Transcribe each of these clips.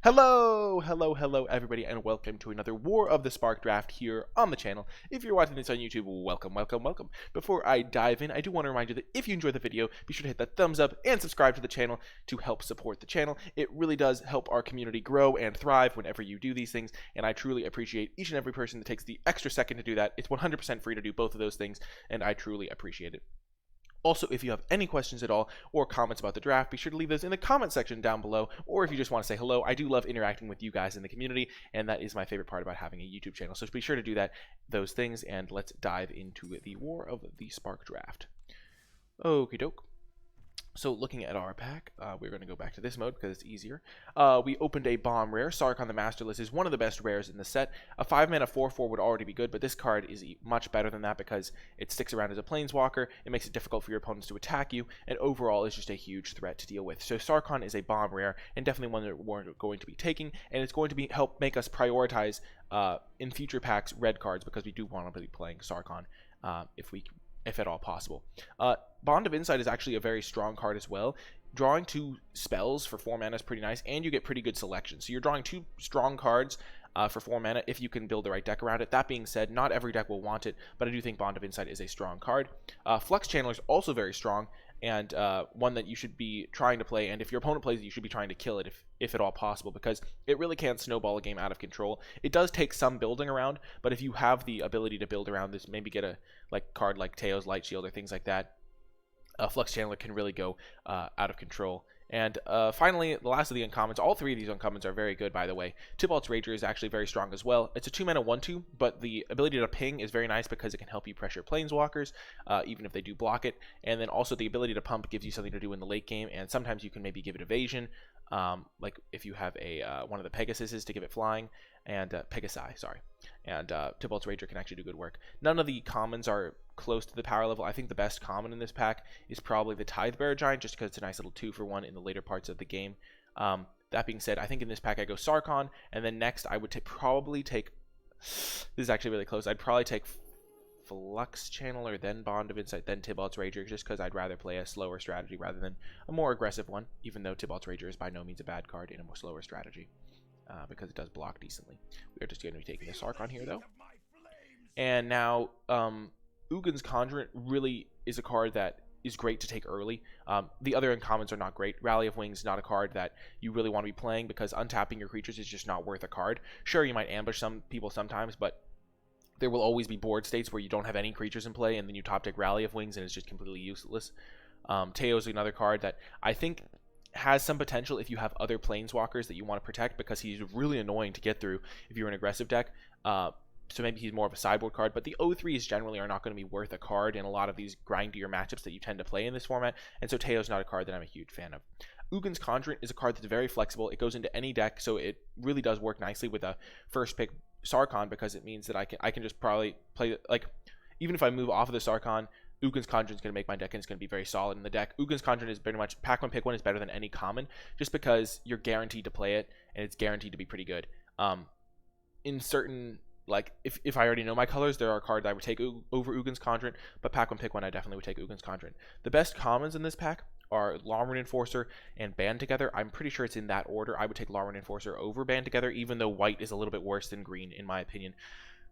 Hello everybody, and welcome to another War of the Spark draft here on the channel. If you're watching this on YouTube, welcome. Before I dive in, I do want to remind you that if you enjoyed the video, be sure to hit that thumbs up and subscribe to the channel to help support the channel. It really does help our community grow and thrive whenever you do these things, and I truly appreciate each and every person that takes the extra second to do that. It's 100% free to do both of those things, and I truly appreciate it. Also, if you have any questions at all or comments about the draft, be sure to leave those in the comment section down below, or if you just want to say hello. I do love interacting with you guys in the community, and that is my favorite part about having a YouTube channel. So be sure to do those things, and let's dive into the War of the Spark draft. Okie doke. So looking at our pack, we're going to go back to this mode because it's easier. We opened a bomb rare. Sarkhan the Masterless is one of the best rares in the set. A 5-mana 4/4 would already be good, but this card is much better than that because it sticks around as a planeswalker. It makes it difficult for your opponents to attack you, and overall is just a huge threat to deal with. So Sarkhan is a bomb rare, and definitely one that we're going to be taking, and it's going to help make us prioritize in future packs red cards because we do want to be playing Sarkhan if at all possible. Bond of Insight is actually a very strong card as well. Drawing 2 spells for 4 mana is pretty nice, and you get pretty good selection. So you're drawing 2 strong cards for 4 mana if you can build the right deck around it. That being said, not every deck will want it, but I do think Bond of Insight is a strong card. Flux Channeler is also very strong, and one that you should be trying to play, and if your opponent plays it, you should be trying to kill it if at all possible, because it really can't snowball a game out of control. It does take some building around, but if you have the ability to build around this, maybe get a card like Teo's Light Shield or things like that, Flux Channeler can really go out of control. And finally, the last of the uncommons, all 3 of these uncommons are very good, by the way. Tybalt's Rager is actually very strong as well. It's a 2-mana 1/2, but the ability to ping is very nice because it can help you pressure planeswalkers, even if they do block it. And then also the ability to pump gives you something to do in the late game, and sometimes you can maybe give it evasion, like if you have one of the Pegasuses to give it flying, and Pegasi, sorry. And Tybalt's Rager can actually do good work. None of the commons are close to the power level. I think the best common in this pack is probably the Tidebearer Giant, just because it's a nice little 2-for-1 in the later parts of the game. That being said, I think in this pack I go Sarkhan, and then next I would probably take, this is actually really close, I'd probably take Flux Channeler, then Bond of Insight, then Tybalt's Rager, just because I'd rather play a slower strategy rather than a more aggressive one, even though Tybalt's Rager is by no means a bad card in a more slower strategy, because it does block decently. We are just going to be taking the Sarkhan here, though. And now, Ugin's Conjurant really is a card that is great to take early. The other uncommons are not great. Rally of Wings is not a card that you really want to be playing because untapping your creatures is just not worth a card. Sure, you might ambush some people sometimes, but there will always be board states where you don't have any creatures in play, and then you top deck Rally of Wings and it's just completely useless. Teo's another card that I think has some potential if you have other planeswalkers that you want to protect, because he's really annoying to get through if you're an aggressive deck. So maybe he's more of a sideboard card, but the 0/3s generally are not going to be worth a card in a lot of these grindier matchups that you tend to play in this format, and so Teo's not a card that I'm a huge fan of. Ugin's Conjurant is a card that's very flexible. It goes into any deck, so it really does work nicely with a first pick Sarkhan, because it means that I can just probably play, like, even if I move off of the Sarkhan, Ugin's Conjurant is going to make my deck, and it's going to be very solid in the deck. Ugin's Conjurant is pretty much, pack 1, pick 1 is better than any common, just because you're guaranteed to play it, and it's guaranteed to be pretty good. In certain, like, if I already know my colors, there are cards I would take over Ugin's Conjurant, but pack 1, pick 1, I definitely would take Ugin's Conjurant. The best commons in this pack are Long-Run Enforcer and Band Together. I'm pretty sure it's in that order. I would take Long-Run Enforcer over Band Together, even though white is a little bit worse than green, in my opinion.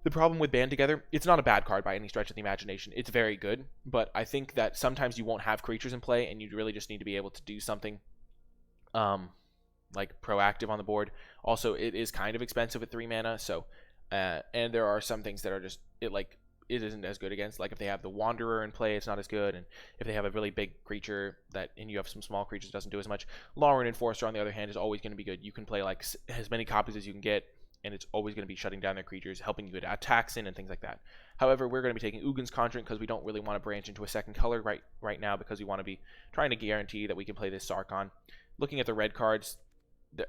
The problem with Band Together, it's not a bad card by any stretch of the imagination. It's very good, but I think that sometimes you won't have creatures in play, and you really just need to be able to do something like proactive on the board. Also, it is kind of expensive at 3 mana, so and there are some things that are just, it isn't as good against. Like if they have the Wanderer in play, it's not as good, and if they have a really big creature and you have some small creatures, it doesn't do as much. Long-Run Enforcer, on the other hand, is always going to be good. You can play like as many copies as you can get, and it's always going to be shutting down their creatures, helping you get attacks in and things like that. However, we're going to be taking Ugin's Conjurant because we don't really want to branch into a second color right now, because we want to be trying to guarantee that we can play this Sarkhan. Looking at the red cards,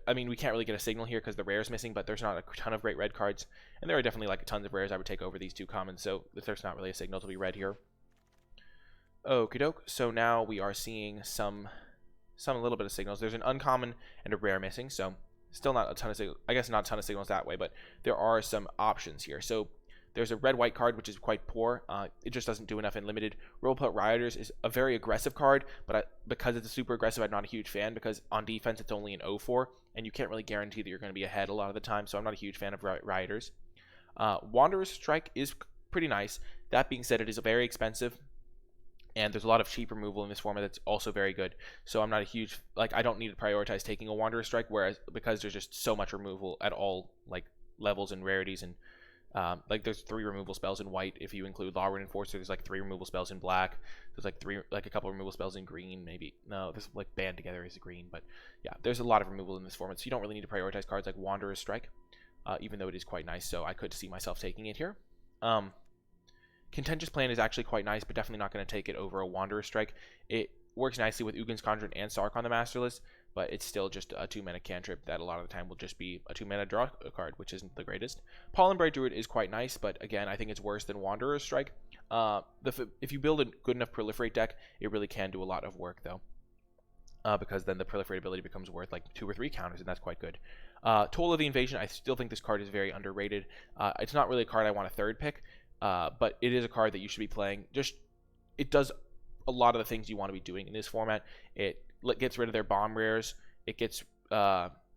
I mean, we can't really get a signal here because the rare is missing, but there's not a ton of great red cards, and there are definitely like tons of rares I would take over these 2 commons, so there's not really a signal to be read here. Okie doke, so now we are seeing some little bit of signals. There's an uncommon and a rare missing, so still not a ton of signals. I guess not a ton of signals that way, but there are some options here. So There's a red-white card, which is quite poor. It just doesn't do enough in limited. Roleput Rioters is a very aggressive card, but because it's a super aggressive, I'm not a huge fan, because on defense it's only an 0-4, and you can't really guarantee that you're going to be ahead a lot of the time, so I'm not a huge fan of Rioters. Wanderer's Strike is pretty nice. That being said, it is very expensive, and there's a lot of cheap removal in this format that's also very good. So I'm not a huge, like, I don't need to prioritize taking a Wanderer's Strike, whereas because there's just so much removal at all, like, levels and rarities, and like there's 3 removal spells in white if you include Law Rune Enforcer. There's like 3 removal spells in black. There's like a couple removal spells in green, maybe. No, this like band together is green, but yeah, there's a lot of removal in this format, so you don't really need to prioritize cards like Wanderer's Strike, even though it is quite nice. So I could see myself taking it here. Contentious Plan is actually quite nice, but definitely not going to take it over a Wanderer's Strike. It works nicely with Ugin's Conjurant and Sark on the Master List, but it's still just a 2-mana cantrip that a lot of the time will just be a 2-mana draw card, which isn't the greatest. Pollen Bright Druid is quite nice, but again, I think it's worse than Wanderer's Strike. If you build a good enough Proliferate deck, it really can do a lot of work, though, because then the Proliferate ability becomes worth like 2 or 3 counters, and that's quite good. Toll of the Invasion, I still think this card is very underrated. It's not really a card I want a third pick, but it is a card that you should be playing. It does a lot of the things you want to be doing in this format. It gets rid of their bomb rares. It gets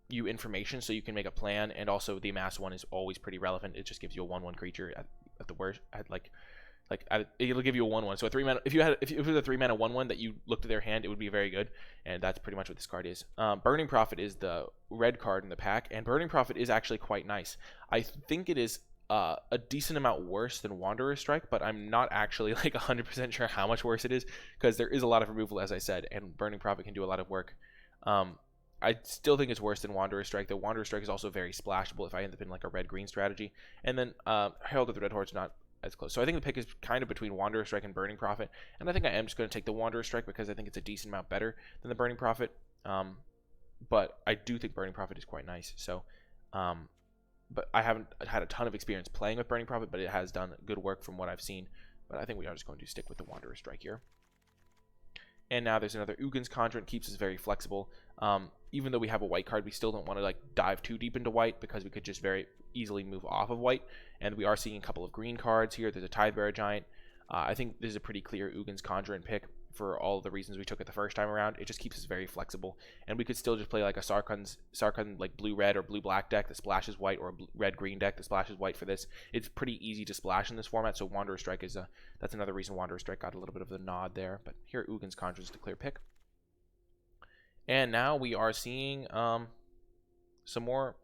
you information so you can make a plan, and also the amass one is always pretty relevant. It just gives you a 1/1 creature at the worst. It'll give you a 1/1. So a 3-mana, if it was a 3-mana 1/1 that you looked at their hand, it would be very good, and that's pretty much what this card is. Burning Prophet is the red card in the pack, and Burning Prophet is actually quite nice. I think it is a decent amount worse than Wanderer's Strike, but I'm not actually like 100% sure how much worse it is, because there is a lot of removal, as I said, and Burning Prophet can do a lot of work. I still think it's worse than Wanderer's Strike. The Wanderer's Strike is also very splashable if I end up in like a red-green strategy, and then Herald of the Red Horde's not as close. So I think the pick is kind of between Wanderer's Strike and Burning Prophet, and I think I am just going to take the Wanderer's Strike because I think it's a decent amount better than the Burning Prophet. But I do think Burning Prophet is quite nice. So, but I haven't had a ton of experience playing with Burning Prophet, but it has done good work from what I've seen. But I think we are just going to stick with the Wanderer's Strike here. And now there's another Ugin's Conjurant, keeps us very flexible. Even though we have a white card, we still don't want to like dive too deep into white, because we could just very easily move off of white. And we are seeing a couple of green cards here. There's a Tidebearer Giant. I think this is a pretty clear Ugin's Conjurant pick for all of the reasons we took it the first time around. It just keeps us very flexible, and we could still just play like a Sarkhan like blue-red or blue-black deck that splashes white, or a red-green deck that splashes white for this. It's pretty easy to splash in this format, so Wanderer's Strike is that's another reason Wanderer's Strike got a little bit of the nod there. But here Ugin's Conjurant is the clear pick. And now we are seeing some more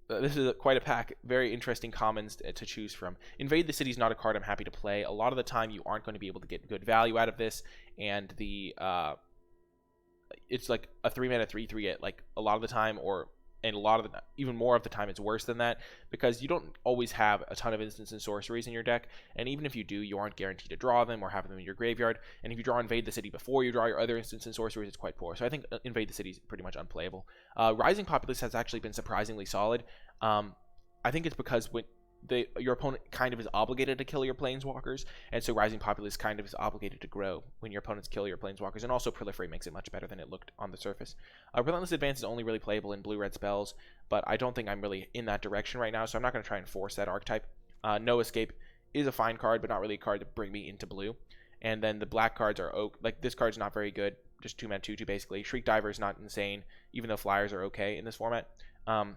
this is quite a pack. Very interesting commons to choose from. Invade the City is not a card I'm happy to play. A lot of the time you aren't going to be able to get good value out of this, and it's like a 3-mana 3/3 at like a lot of the time, and a lot of the, even more of the time, it's worse than that, because you don't always have a ton of instants and sorceries in your deck, and even if you do, you aren't guaranteed to draw them or have them in your graveyard. And if you draw Invade the City before you draw your other instants and sorceries, it's quite poor. So I think Invade the City is pretty much unplayable. Rising Populace has actually been surprisingly solid. I think it's because when your opponent kind of is obligated to kill your planeswalkers, and so Rising Populace kind of is obligated to grow when your opponents kill your planeswalkers, and also Proliferate makes it much better than it looked on the surface. Relentless Advance is only really playable in blue-red spells, but I don't think I'm really in that direction right now, so I'm not going to try and force that archetype. No Escape is a fine card, but not really a card to bring me into blue. And then the black cards are like this card's not very good, just 2-mana 2/2 basically. Shriek Diver is not insane, even though flyers are okay in this format.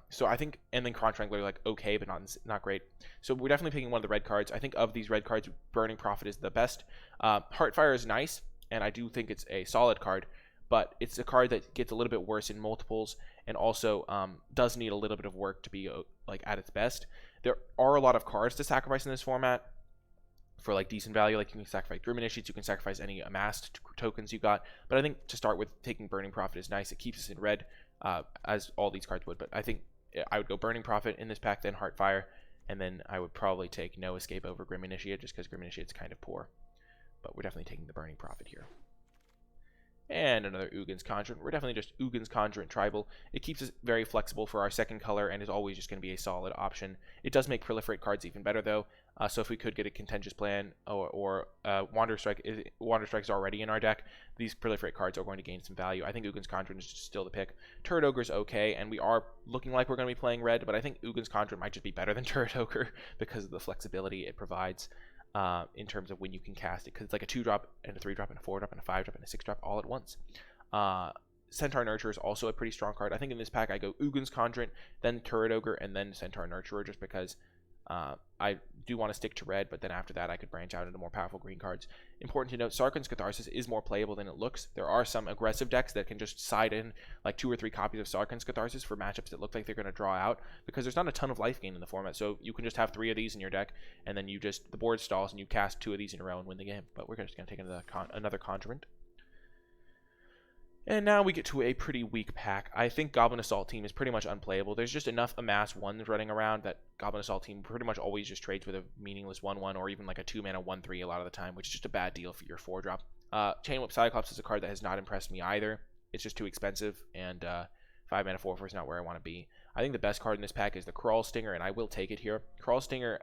So I think, and then Cron Strangler like okay, but not great. So we're definitely picking one of the red cards. I think of these red cards, Burning Prophet is the best. Heartfire is nice, and I do think it's a solid card, but it's a card that gets a little bit worse in multiples, and also does need a little bit of work to be like at its best. There are a lot of cards to sacrifice in this format for like decent value. Like you can sacrifice Grim Initiates, you can sacrifice any amassed tokens you got, but I think to start with, taking Burning Prophet is nice. It keeps us in red, as all these cards would, but I think I would go Burning Prophet in this pack, then Heartfire, and then I would probably take No Escape over Grim Initiate, just because Grim Initiate's kind of poor, but we're definitely taking the Burning Prophet here. And another Ugin's Conjurant. We're definitely just Ugin's Conjurant tribal. It keeps us very flexible for our second color and is always just going to be a solid option. It does make proliferate cards even better though. So if we could get a contentious plan or Wander Strike is already in our deck, these proliferate cards are going to gain some value. I think Ugin's Conjurant is still the pick. Turret Ogre is okay, and we are looking like we're going to be playing red, but I think Ugin's Conjurant might just be better than Turret Ogre because of the flexibility it provides. In terms of when you can cast it, because it's like a 2-drop and a 3-drop and a 4-drop and a 5-drop and a 6-drop all at once. Centaur Nurturer is also a pretty strong card. I think in this pack I go Ugin's Conjurant, then Turret Ogre, and then Centaur Nurturer, just because I do want to stick to red, but then after that I could branch out into more powerful green cards. Important to note, Sarkhan's Catharsis is more playable than it looks. There are some aggressive decks that can just side in like 2 or 3 copies of Sarkhan's Catharsis for matchups that look like they're going to draw out, because there's not a ton of life gain in the format. So you can just have 3 of these in your deck, and then the board stalls and you cast 2 of these in a row and win the game. But we're just going to take another Conjurant. And now we get to a pretty weak pack. I think Goblin Assault team is pretty much unplayable. There's just enough Amass 1s running around that Goblin Assault team pretty much always just trades with a meaningless 1/1 or even like a 2-mana 1/3 a lot of the time, which is just a bad deal for your 4-drop. Chain Whip Cyclops is a card that has not impressed me either. It's just too expensive, and 5-mana 4/4 is not where I want to be. I think the best card in this pack is the Crawl Stinger, and I will take it here. Crawl Stinger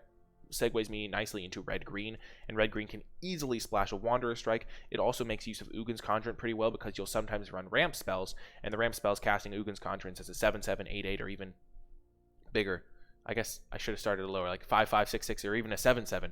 segues me nicely into red-green, and red-green can easily splash a Wanderer Strike. It also makes use of Ugin's Conjurant pretty well, because you'll sometimes run ramp spells, and the ramp spells casting Ugin's Conjurants as a 7/7, 8/8, or even bigger. I guess I should have started lower, like 5/5, 6/6, or even a 7/7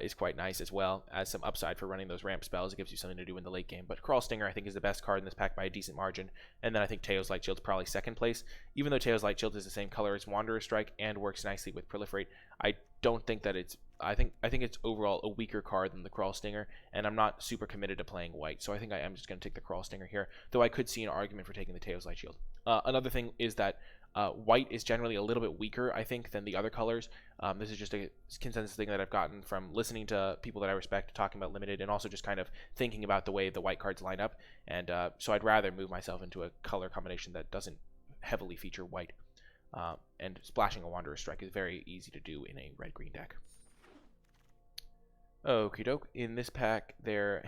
is quite nice as well, as some upside for running those ramp spells. It gives you something to do in the late game. But Crawl Stinger, I think, is the best card in this pack by a decent margin. And then I think Teo's Light Shield's probably second place. Even though Teo's Light Shield is the same color as Wanderer Strike and works nicely with Proliferate, I don't think that it's... I think it's overall a weaker card than the Crawl Stinger, and I'm not super committed to playing white, so I think I am just going to take the Crawl Stinger here, though I could see an argument for taking the Teo's Light Shield. Another thing is that white is generally a little bit weaker, I think, than the other colors. This is just a consensus thing that I've gotten from listening to people that I respect talking about limited, and also just kind of thinking about the way the white cards line up. And so I'd rather move myself into a color combination that doesn't heavily feature white. And splashing a Wanderer Strike is very easy to do in a red-green deck. Okie doke. In this pack, there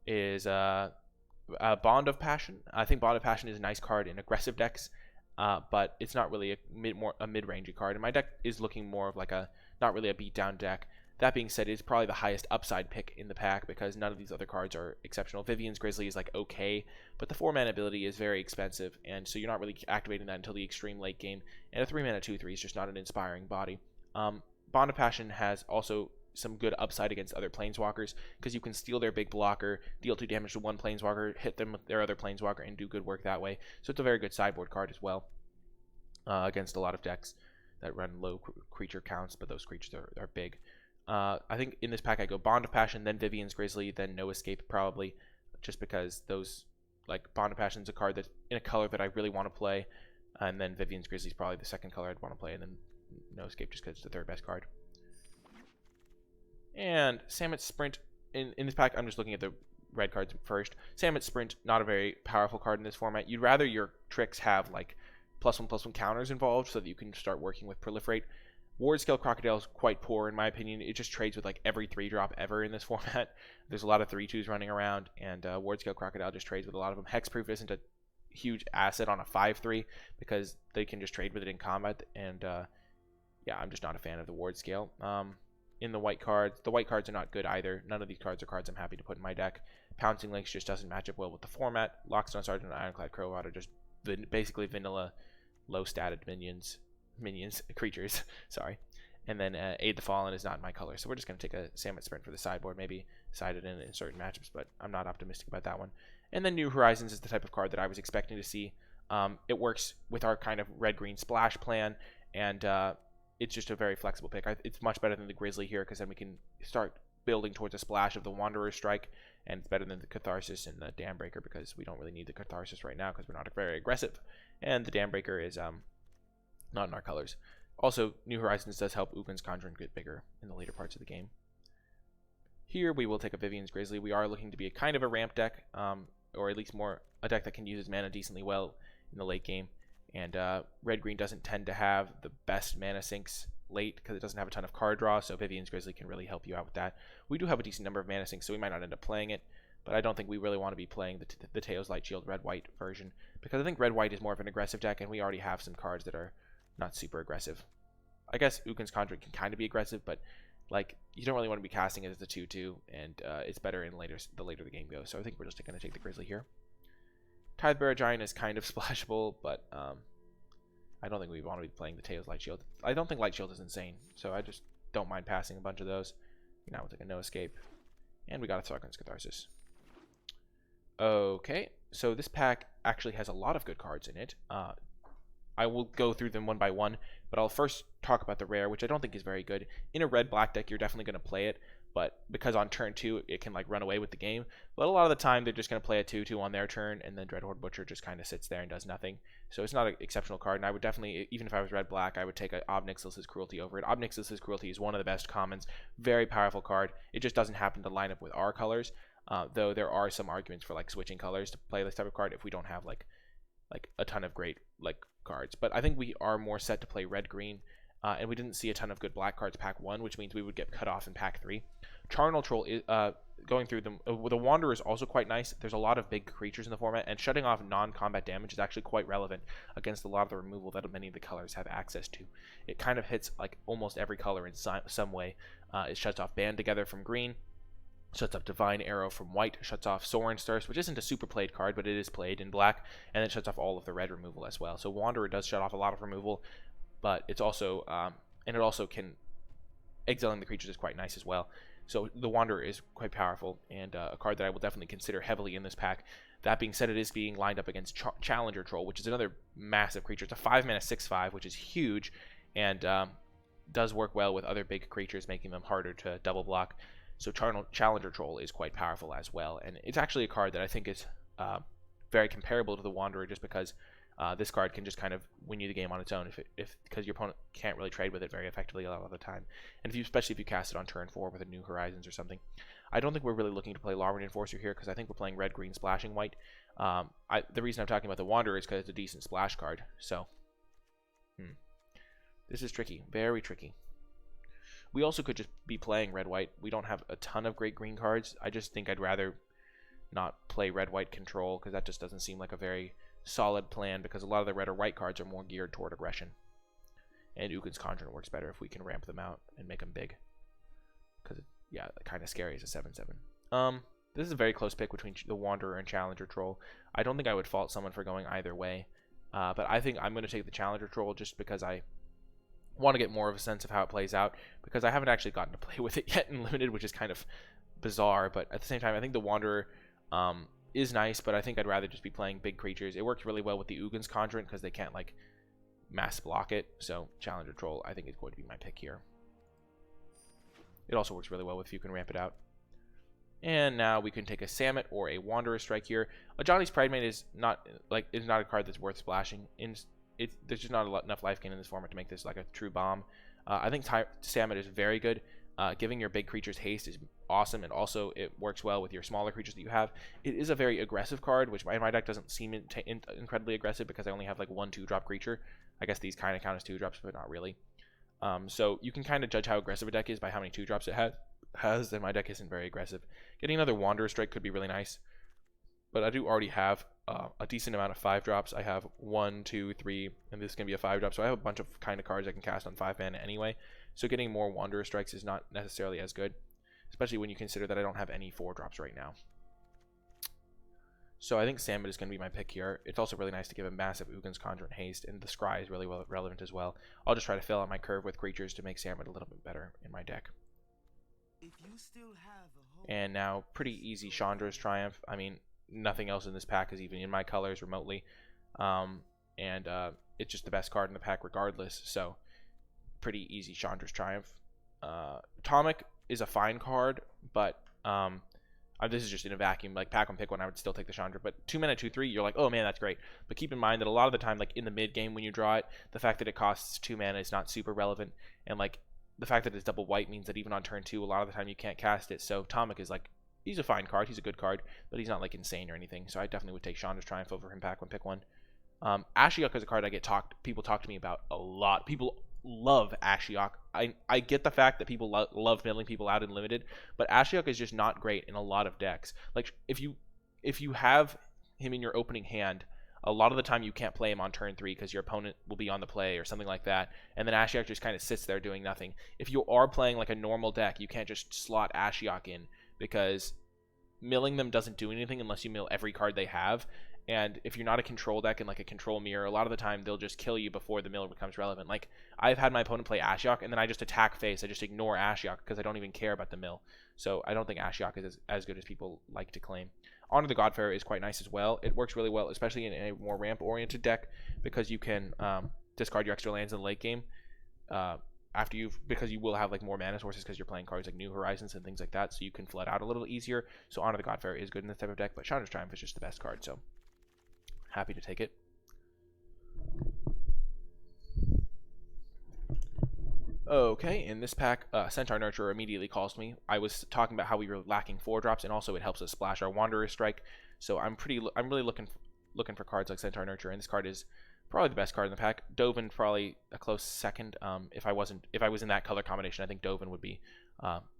is Bond of Passion. I think Bond of Passion is a nice card in aggressive decks. But it's not really a mid-rangey card, and my deck is looking more of like not really a beatdown deck. That being said, it's probably the highest upside pick in the pack because none of these other cards are exceptional. Vivian's Grizzly is like okay, but the 4-mana ability is very expensive, and so you're not really activating that until the extreme late game. And a 3-mana 2/3 is just not an inspiring body. Bond of Passion has also some good upside against other planeswalkers because you can steal their big blocker, deal 2 damage to one planeswalker, hit them with their other planeswalker, and do good work that way. So it's a very good sideboard card as well against a lot of decks that run low creature counts, but those creatures are big. I think in this pack I go Bond of Passion, then Vivian's Grizzly, then No Escape probably, just because those, like, Bond of Passion is a card that's in a color that I really want to play, and then Vivian's Grizzly is probably the second color I'd want to play, and then No Escape just because it's the third best card. And Samet Sprint, in this pack, I'm just looking at the red cards first. Samet Sprint, not a very powerful card in this format. You'd rather your tricks have, like, +1/+1 counters involved so that you can start working with Proliferate. Ward Scale Crocodile is quite poor, in my opinion. It just trades with, like, every 3-drop ever in this format. There's a lot of 3/2s running around, and Ward Scale Crocodile just trades with a lot of them. Hexproof isn't a huge asset on a 5/3 because they can just trade with it in combat, and, yeah, I'm just not a fan of the Ward Scale. In the white cards are not good either. None of these cards are cards I'm happy to put in my deck. Pouncing Lynx just doesn't match up well with the format. Lockstone Sergeant and Ironclad Crowbot are just basically vanilla, low-statted creatures. Sorry. And then Aid the Fallen is not in my color, so we're just going to take a Samet Sprint for the sideboard, maybe side it in certain matchups, but I'm not optimistic about that one. And then New Horizons is the type of card that I was expecting to see. It works with our kind of red-green splash plan, and it's just a very flexible pick. It's much better than the Grizzly here because then we can start building towards a splash of the Wanderer Strike, and it's better than the Catharsis and the Dam Breaker because we don't really need the Catharsis right now because we're not very aggressive, and the Dam Breaker is not in our colors. Also, New Horizons does help Ugin's Conjurant get bigger in the later parts of the game. Here we will take a Vivian's Grizzly. We are looking to be a kind of a ramp deck, or at least more a deck that can use its mana decently well in the late game. And red-green doesn't tend to have the best mana sinks late because it doesn't have a ton of card draw, so Vivian's Grizzly can really help you out with that. We do have a decent number of mana sinks, so we might not end up playing it, but I don't think we really want to be playing the Tails Light Shield red-white version, because I think red-white is more of an aggressive deck, and we already have some cards that are not super aggressive. I guess Ugin's Conjuring can kind of be aggressive, but like you don't really want to be casting it as a 2/2, and it's better in the later the game goes. So I think we're just going to take the Grizzly here. Tidebearer Giant is kind of splashable, but I don't think we want to be playing the Tails Light Shield. I don't think Light Shield is insane, so I just don't mind passing a bunch of those. Now we'll take a No Escape, and we got a Throckern's Catharsis. Okay, so this pack actually has a lot of good cards in it. I will go through them one by one, but I'll first talk about the rare, which I don't think is very good. In a red-black deck, you're definitely going to play it, but because on turn 2, it can like run away with the game. But a lot of the time, they're just going to play a 2/2 on their turn, and then Dreadhorde Butcher just kind of sits there and does nothing. So it's not an exceptional card, and I would definitely, even if I was red-black, I would take Ob Nixilis' Cruelty over it. Ob Nixilis' Cruelty is one of the best commons, very powerful card. It just doesn't happen to line up with our colors, though there are some arguments for like switching colors to play this type of card if we don't have like a ton of great like cards. But I think we are more set to play red-green, and we didn't see a ton of good black cards pack 1, which means we would get cut off in pack 3. Charnel Troll is going through them. The Wanderer is also quite nice. There's a lot of big creatures in the format, and shutting off non-combat damage is actually quite relevant against a lot of the removal that many of the colors have access to. It kind of hits like almost every color in some way. It shuts off Band Together from green, shuts off Divine Arrow from white, shuts off Soren's Thirst, which isn't a super played card, but it is played in black, and then shuts off all of the red removal as well. So Wanderer does shut off a lot of removal, but it's also and it also can exiling the creatures is quite nice as well. So the Wanderer is quite powerful, and a card that I will definitely consider heavily in this pack. That being said, it is being lined up against Challenger Troll, which is another massive creature. It's a 5-mana 6/5, which is huge, and does work well with other big creatures, making them harder to double block. So Challenger Troll is quite powerful as well, and it's actually a card that I think is very comparable to the Wanderer, just because this card can just kind of win you the game on its own because your opponent can't really trade with it very effectively a lot of the time. And especially if you cast it on turn 4 with a New Horizons or something. I don't think we're really looking to play Lawbreed Enforcer here, because I think we're playing red, green, splashing white. The reason I'm talking about the Wanderer is because it's a decent splash card. So this is tricky, very tricky. We also could just be playing red-white. We don't have a ton of great green cards. I just think I'd rather not play red-white control, because that just doesn't seem like a very solid plan, because a lot of the red or white cards are more geared toward aggression. And Ugin's Conjuring works better if we can ramp them out and make them big, because yeah, kind of scary as a 7/7. This is a very close pick between the Wanderer and Challenger Troll. I don't think I would fault someone for going either way, but I think I'm going to take the Challenger Troll just because I want to get more of a sense of how it plays out, because I haven't actually gotten to play with it yet in Limited, which is kind of bizarre. But at the same time, I think the Wanderer is nice, but I think I'd rather just be playing big creatures. It works really well with the Ugin's Conjurant because they can't like mass block it. So Challenger Troll, I think, is going to be my pick here. It also works really well if you can ramp it out. And now we can take a Samet or a Wanderer Strike here. A Johnny's Pridemate is not a card that's worth splashing. There's just not enough life gain in this format to make this like a true bomb. I think Samet is very good. Giving your big creatures haste is awesome, and also it works well with your smaller creatures that you have. It is a very aggressive card, which my deck doesn't seem incredibly aggressive because I only have like 1 2-drop creature. I guess these kind of count as 2-drops, but not really. So you can kind of judge how aggressive a deck is by how many 2-drops it has, and my deck isn't very aggressive. Getting another Wanderer Strike could be really nice, but I do already have a decent amount of 5-drops. I have 1, 2, 3, and this can be a 5-drop, so I have a bunch of kind of cards I can cast on 5 mana anyway. So getting more Wanderer Strikes is not necessarily as good, especially when you consider that I don't have any 4-drops right now. So I think Samet is going to be my pick here. It's also really nice to give a massive Ugin's Conjurant haste, and the Scry is really relevant as well. I'll just try to fill out my curve with creatures to make Samet a little bit better in my deck. And now, pretty easy Chandra's Triumph. I mean, nothing else in this pack is even in my colors remotely. It's just the best card in the pack regardless, so pretty easy Chandra's Triumph. Atomic is a fine card, but this is just in a vacuum. Like, pack one, pick one, I would still take the Chandra. But 2 mana, 2/3, you're like, oh man, that's great. But keep in mind that a lot of the time, like in the mid game when you draw it, the fact that it costs 2 mana is not super relevant, and like the fact that it's double white means that even on turn 2, a lot of the time you can't cast it. So Atomic is like, he's a fine card, he's a good card, but he's not like insane or anything. So I definitely would take Chandra's Triumph over him, pack one, pick one. Ashiok is a card I get people talk to me about a lot. People love Ashiok. I get the fact that people love milling people out in limited, but Ashiok is just not great in a lot of decks. Like if you have him in your opening hand, a lot of the time you can't play him on turn 3 because your opponent will be on the play or something like that, and then Ashiok just kind of sits there doing nothing. If you are playing like a normal deck, you can't just slot Ashiok in because milling them doesn't do anything unless you mill every card they have. And if you're not a control deck and like a control mirror, a lot of the time they'll just kill you before the mill becomes relevant. Like I've had my opponent play Ashiok and then I just attack face. I just ignore Ashiok because I don't even care about the mill. So I don't think Ashiok is as good as people like to claim. Honor the Godfarer is quite nice as well. It works really well, especially in a more ramp-oriented deck, because you can discard your extra lands in the late game because you will have like more mana sources because you're playing cards like New Horizons and things like that, so you can flood out a little easier. So Honor the Godfarer is good in this type of deck, but Chandra's Triumph is just the best card, so happy to take it. Okay, in this pack, Centaur Nurturer immediately calls me. I was talking about how we were lacking 4-drops, and also it helps us splash our Wanderer Strike. So I'm really looking for cards like Centaur Nurturer, and this card is probably the best card in the pack. Dovin probably a close second. If I was in that color combination, I think Dovin would be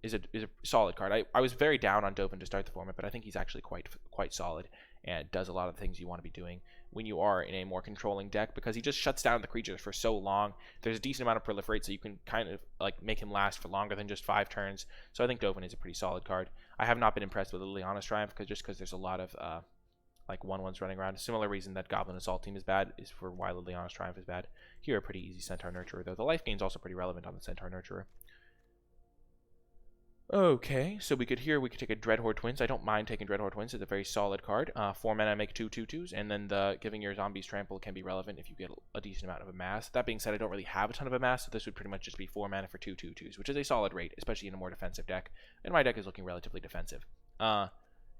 is a solid card. I was very down on Dovin to start the format, but I think he's actually quite solid and does a lot of the things you want to be doing when you are in a more controlling deck, because he just shuts down the creatures for so long. There's a decent amount of proliferate, so you can kind of like make him last for longer than just 5 turns. So I think Dovin is a pretty solid card. I have not been impressed with Liliana's Triumph because there's a lot of like 1/1s running around. A similar reason that Goblin Assault Team is bad is for why Liliana's Triumph is bad. Here, a pretty easy Centaur Nurturer, though. The life gain is also pretty relevant on the Centaur Nurturer. Okay, so we could take a Dreadhorde Twins. I don't mind taking Dreadhorde Twins. It's a very solid card. 4 mana, make 2 2/2s, and then giving your zombies trample can be relevant if you get a decent amount of amass. That being said, I don't really have a ton of amass, so this would pretty much just be 4 mana for 2 2/2s, which is a solid rate, especially in a more defensive deck. And my deck is looking relatively defensive.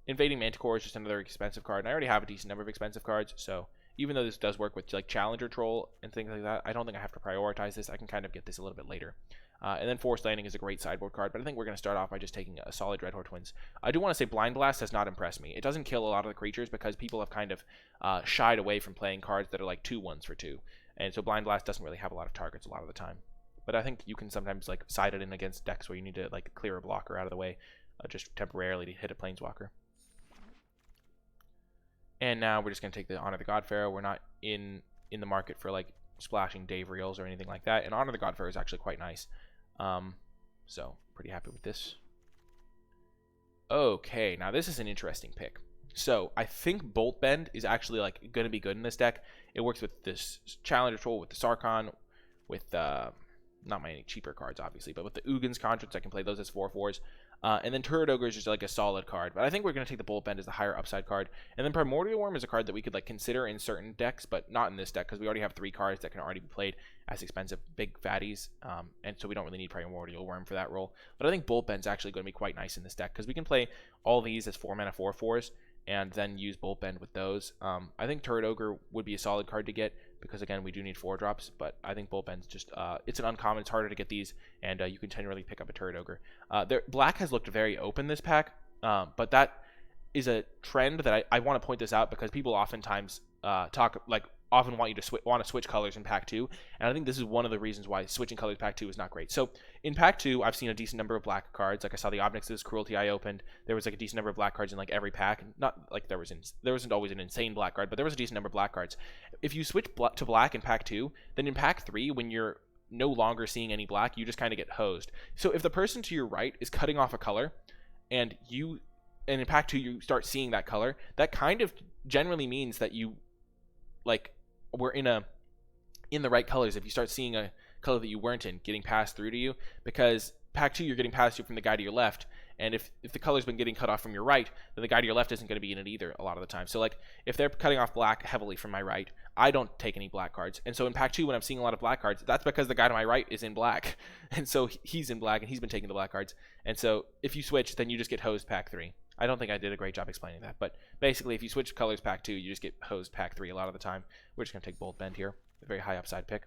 Invading Manticore is just another expensive card, and I already have a decent number of expensive cards, so even though this does work with like Challenger Troll and things like that, I don't think I have to prioritize this. I can kind of get this a little bit later. And then Forced Landing is a great sideboard card, but I think we're going to start off by just taking a solid Dreadhorde Twins. I do want to say Blind Blast has not impressed me. It doesn't kill a lot of the creatures because people have kind of shied away from playing cards that are like 2/1s for 2. And so Blind Blast doesn't really have a lot of targets a lot of the time. But I think you can sometimes like side it in against decks where you need to like clear a blocker out of the way just temporarily to hit a Planeswalker. And now we're just going to take the Honor the Godfarer. We're not in the market for like splashing Dave Reels or anything like that. And Honor the Godfarer is actually quite nice. So pretty happy with this. Okay, now this is an interesting pick. So I think Bolt Bend is actually like going to be good in this deck. It works with this Challenger Troll, with the Sarkhan, with not my cheaper cards obviously, but with the Ugin's Conscience, I can play those as 4/4s. And then Turret Ogre is just like a solid card, but I think we're going to take the Bolt Bend as the higher upside card. And then Primordial Worm is a card that we could like consider in certain decks, but not in this deck because we already have 3 cards that can already be played as expensive big fatties, and so we don't really need Primordial Worm for that role. But I think Bolt Bend's actually going to be quite nice in this deck because we can play all these as 4 mana 4/4s and then use Bolt Bend with those. I think Turret Ogre would be a solid card to get because again we do need 4-drops, but I think Bolt Bend's just it's an uncommon. It's harder to get these, and you can generally pick up a Turret Ogre. Black has looked very open this pack, but that is a trend that I want to point this out because people oftentimes often want you to switch colors in pack 2, and I think this is one of the reasons why switching colors pack 2 is not great. So in pack 2 I've seen a decent number of black cards. Like I saw the Obnix's Cruelty I opened. There was like a decent number of black cards in like every pack. Not like there wasn't always an insane black card, but there was a decent number of black cards. If you switch to black in pack 2, then in pack 3 when you're no longer seeing any black, you just kind of get hosed. So if the person to your right is cutting off a color and in pack 2 you start seeing that color, that kind of generally means that you like we're in the right colors if you start seeing a color that you weren't in getting passed through to you, because pack 2 you're getting passed through from the guy to your left, and if the color's been getting cut off from your right, then the guy to your left isn't going to be in it either a lot of the time. So like if they're cutting off black heavily from my right, I don't take any black cards. And so in pack 2 when I'm seeing a lot of black cards, that's because the guy to my right is in black, and so he's in black and he's been taking the black cards. And so if you switch, then you just get hosed pack 3. I don't think I did a great job explaining that, but basically if you switch colors pack 2, you just get hosed pack 3 a lot of the time. We're just going to take Bolt Bend here, a very high upside pick.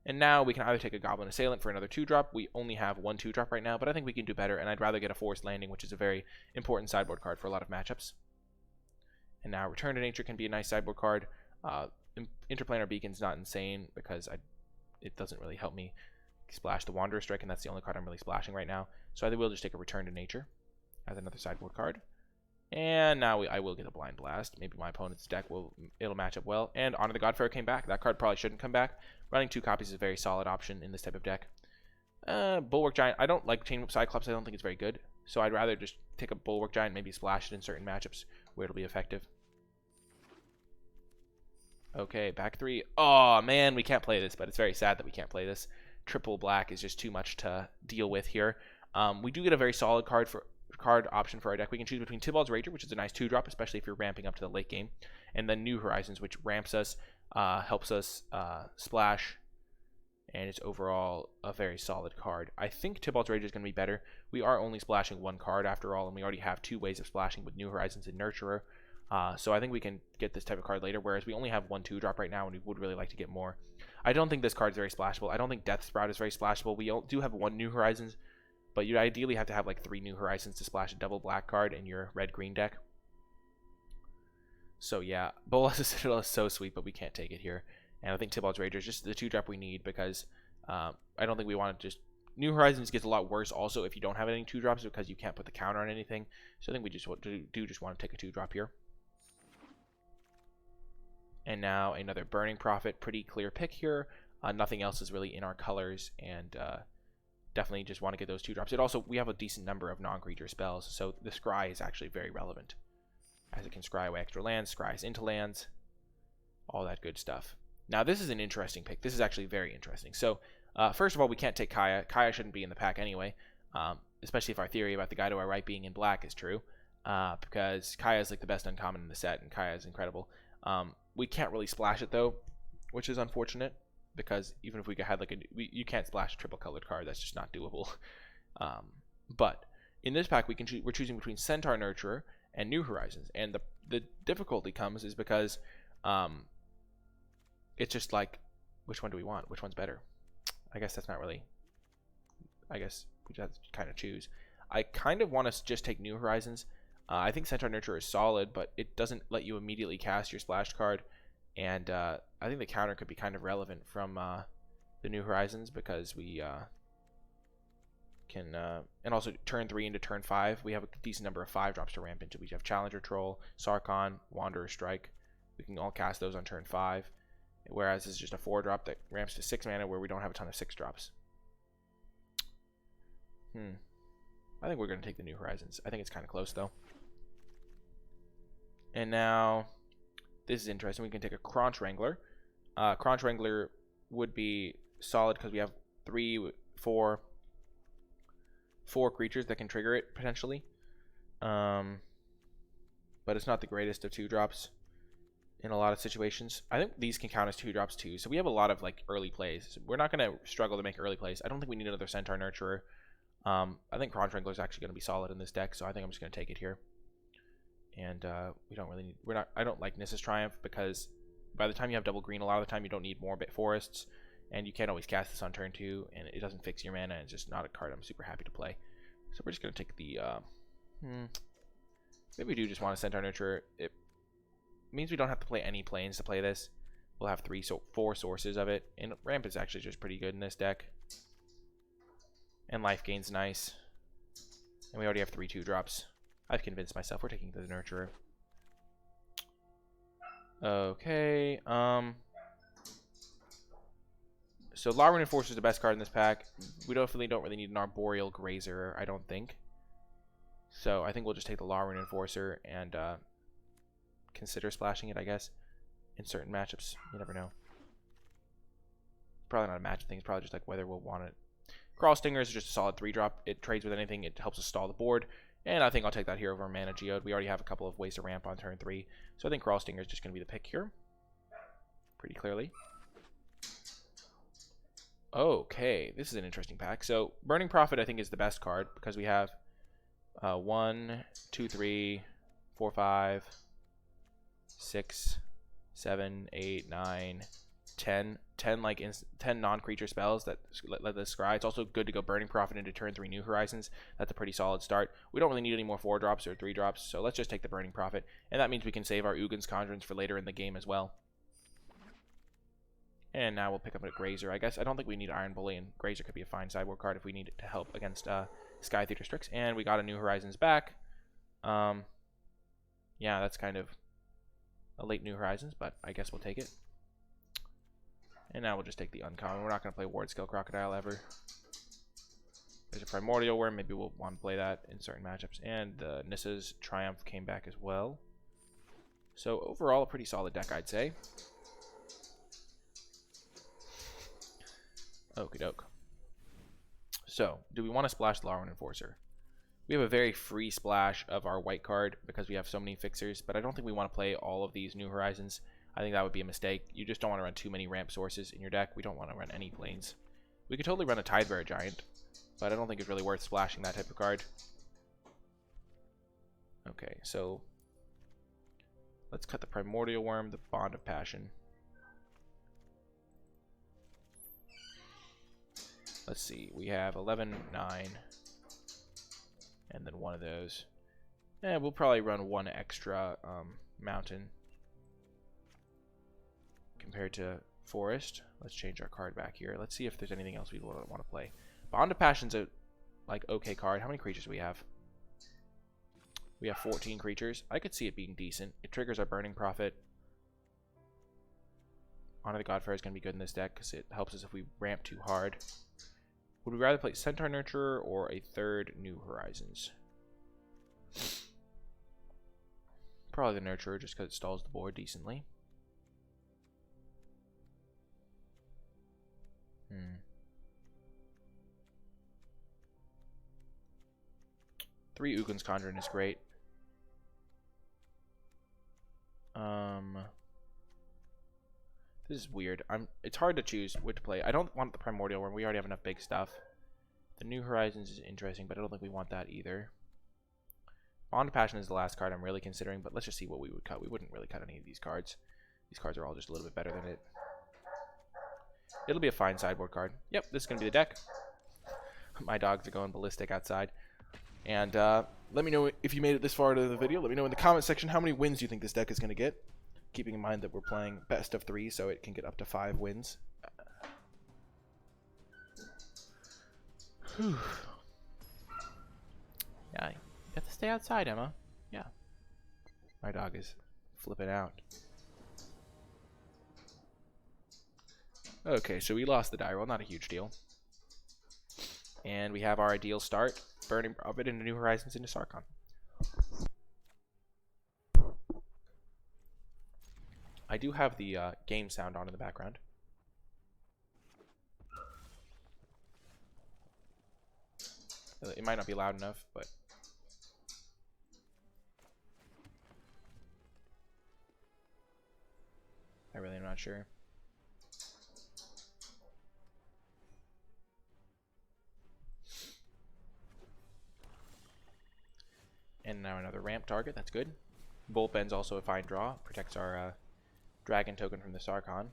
And now we can either take a Goblin Assailant for another 2-drop. We only have 1 2-drop right now, but I think we can do better, and I'd rather get a Forced Landing, which is a very important sideboard card for a lot of matchups. And now Return to Nature can be a nice sideboard card. Interplanar Beacon's not insane because it doesn't really help me splash the Wanderer Strike, and that's the only card I'm really splashing right now. So I think we'll just take a Return to Nature as another sideboard card. And now I will get a Blind Blast. Maybe my opponent's deck it'll match up well. And Honor the Godfarer came back. That card probably shouldn't come back. Running 2 copies is a very solid option in this type of deck. Bulwark Giant. I don't like Chain Whip Cyclops. I don't think it's very good. So I'd rather just take a Bulwark Giant, maybe splash it in certain matchups where it'll be effective. Okay, back 3. Oh, man, we can't play this, but it's very sad that we can't play this. Triple black is just too much to deal with here. We do get a very solid card option for our deck. We can choose between Tibald's Rager, which is a nice 2-drop, especially if you're ramping up to the late game, and then New Horizons, which ramps us, helps us splash, and it's overall a very solid card. I think Tibald's Rager is going to be better. We are only splashing 1 card after all, and we already have 2 ways of splashing with New Horizons and Nurturer. So I think we can get this type of card later, whereas we only have 1 2-drop right now, and we would really like to get more. I don't think this card is very splashable. I don't think Death Sprout is very splashable. We do have 1 New Horizons, but you ideally have to have like 3 New Horizons to splash a double black card in your red-green deck. So yeah, Bolas' Citadel is so sweet, but we can't take it here. And I think Tibald's Rager is just the 2-drop we need, because I don't think we want to just... New Horizons gets a lot worse also if you don't have any 2-drops, because you can't put the counter on anything. So I think we just want to take a 2-drop here. And now another Burning Prophet, pretty clear pick here. Nothing else is really in our colors, and definitely just want to get those 2-drops. We have a decent number of non-creature spells, so the Scry is actually very relevant, as it can scry away extra lands, scries into lands, all that good stuff. Now this is an interesting pick. This is actually very interesting. So first of all, we can't take Kaya. Kaya shouldn't be in the pack anyway, especially if our theory about the guy to our right being in black is true, because Kaya is like the best uncommon in the set, and Kaya is incredible. We can't really splash it though, which is unfortunate, because even if we had like you can't splash a triple colored card. That's just not doable. But in this pack, we're choosing between Centaur Nurturer and New Horizons, and the difficulty comes is because it's just like, which one do we want? Which one's better? I guess that's not really. I guess we just have to kind of choose. I kind of want to just take New Horizons. I think Centaur Nurturer is solid, but it doesn't let you immediately cast your splashed card. And I think the counter could be kind of relevant from the New Horizons, because we can... and also turn 3 into turn 5, we have a decent number of 5-drops to ramp into. We have Challenger Troll, Sarkhan, Wanderer Strike. We can all cast those on turn 5. Whereas this is just a 4-drop that ramps to 6 mana, where we don't have a ton of 6-drops. I think we're going to take the New Horizons. I think it's kind of close, though. And now, this is interesting. We can take a Crunch Wrangler. Crunch Wrangler would be solid because we have 4 creatures that can trigger it, potentially. But it's not the greatest of 2-drops in a lot of situations. I think these can count as 2-drops too. So we have a lot of like early plays. We're not going to struggle to make early plays. I don't think we need another Centaur Nurturer. I think Crunch Wrangler is actually going to be solid in this deck, so I think I'm just going to take it here. And we don't really need... I don't like Nissa's Triumph, because by the time you have double green, a lot of the time you don't need more bit forests, and you can't always cast this on turn 2, and it doesn't fix your mana. It's just not a card I'm super happy to play. So we're just going to take the... maybe we do just want a Centaur Nurturer. It means we don't have to play any planes to play this. We'll have 4 sources of it, and ramp is actually just pretty good in this deck. And life gain's nice. And we already have 3 2-drops. I've convinced myself we're taking the Nurturer. Okay. So Law Enforcer is the best card in this pack. We definitely don't really need an Arboreal Grazer, I don't think. So I think we'll just take the Law Enforcer and consider splashing it, I guess, in certain matchups. You never know. Probably not a matchup thing. It's probably just like whether we'll want it. Crawl Stinger is just a solid 3-drop. It trades with anything. It helps us stall the board. And I think I'll take that here over Mana Geode. We already have a couple of ways to ramp on turn 3. So I think Crawl Stinger is just going to be the pick here. Pretty clearly. Okay, this is an interesting pack. So Burning Prophet, I think, is the best card, because we have 1, 2, 3, 4, 5, 6, 7, 8, 9, 10 non-creature spells that let this scry. It's also good to go Burning Prophet into turn 3 New Horizons. That's a pretty solid start. We don't really need any more 4-drops or 3-drops, so let's just take the Burning Prophet. And that means we can save our Ugin's Conjurance for later in the game as well. And now we'll pick up a Grazer. I guess I don't think we need Iron Bully, and Grazer could be a fine sideboard card if we need it to help against Sky Theater Strix. And we got a New Horizons back. Yeah, that's kind of a late New Horizons, but I guess we'll take it. And now we'll just take the uncommon. We're not going to play Ward Scale Crocodile ever. There's a Primordial Worm. Maybe we'll want to play that in certain matchups. And Nissa's Triumph came back as well. So overall, a pretty solid deck, I'd say. Okie doke. So, do we want to splash the Larwin Enforcer? We have a very free splash of our white card because we have so many fixers, but I don't think we want to play all of these New Horizons. I think that would be a mistake. You just don't want to run too many ramp sources in your deck. We don't want to run any planes. We could totally run a Tidebearer Giant, but I don't think it's really worth splashing that type of card. Okay, so let's cut the Primordial Worm, the Bond of Passion. Let's see, we have 11, 9, and then one of those. And we'll probably run one extra mountain compared to Forest. Let's change our card back here. Let's see if there's anything else we want to play. Bond of Passion's a okay card. How many creatures do we have? We have 14 creatures. I could see it being decent. It triggers our Burning Prophet. Honor the Godfarer is going to be good in this deck because it helps us if we ramp too hard. Would we rather play Centaur Nurturer or a third New Horizons? Probably the Nurturer just because it stalls the board decently. 3 Ugin's Conjuring is great. This is weird. It's hard to choose what to play. I don't want the Primordial Worm. We already have enough big stuff. The New Horizons is interesting, but I don't think we want that either. Bond of Passion is the last card I'm really considering, but let's just see what we would cut. We wouldn't really cut any of these cards. These cards are all just a little bit better than it. It'll be a fine sideboard card. Yep, this is going to be the deck. My dogs are going ballistic outside. And let me know if you made it this far into the video. Let me know in the comment section how many wins you think this deck is going to get. Keeping in mind that we're playing best of 3, so it can get up to 5 wins. Whew. Yeah, you have to stay outside, Emma. Yeah. My dog is flipping out. Okay, so we lost the die roll. Not a huge deal. And we have our ideal start. Burning Prophet into New Horizons into Sarkhan. I do have the game sound on in the background. It might not be loud enough, but I really am not sure. And now another ramp target. That's good. Bullpen's also a fine draw. Protects our dragon token from the Sarkhan.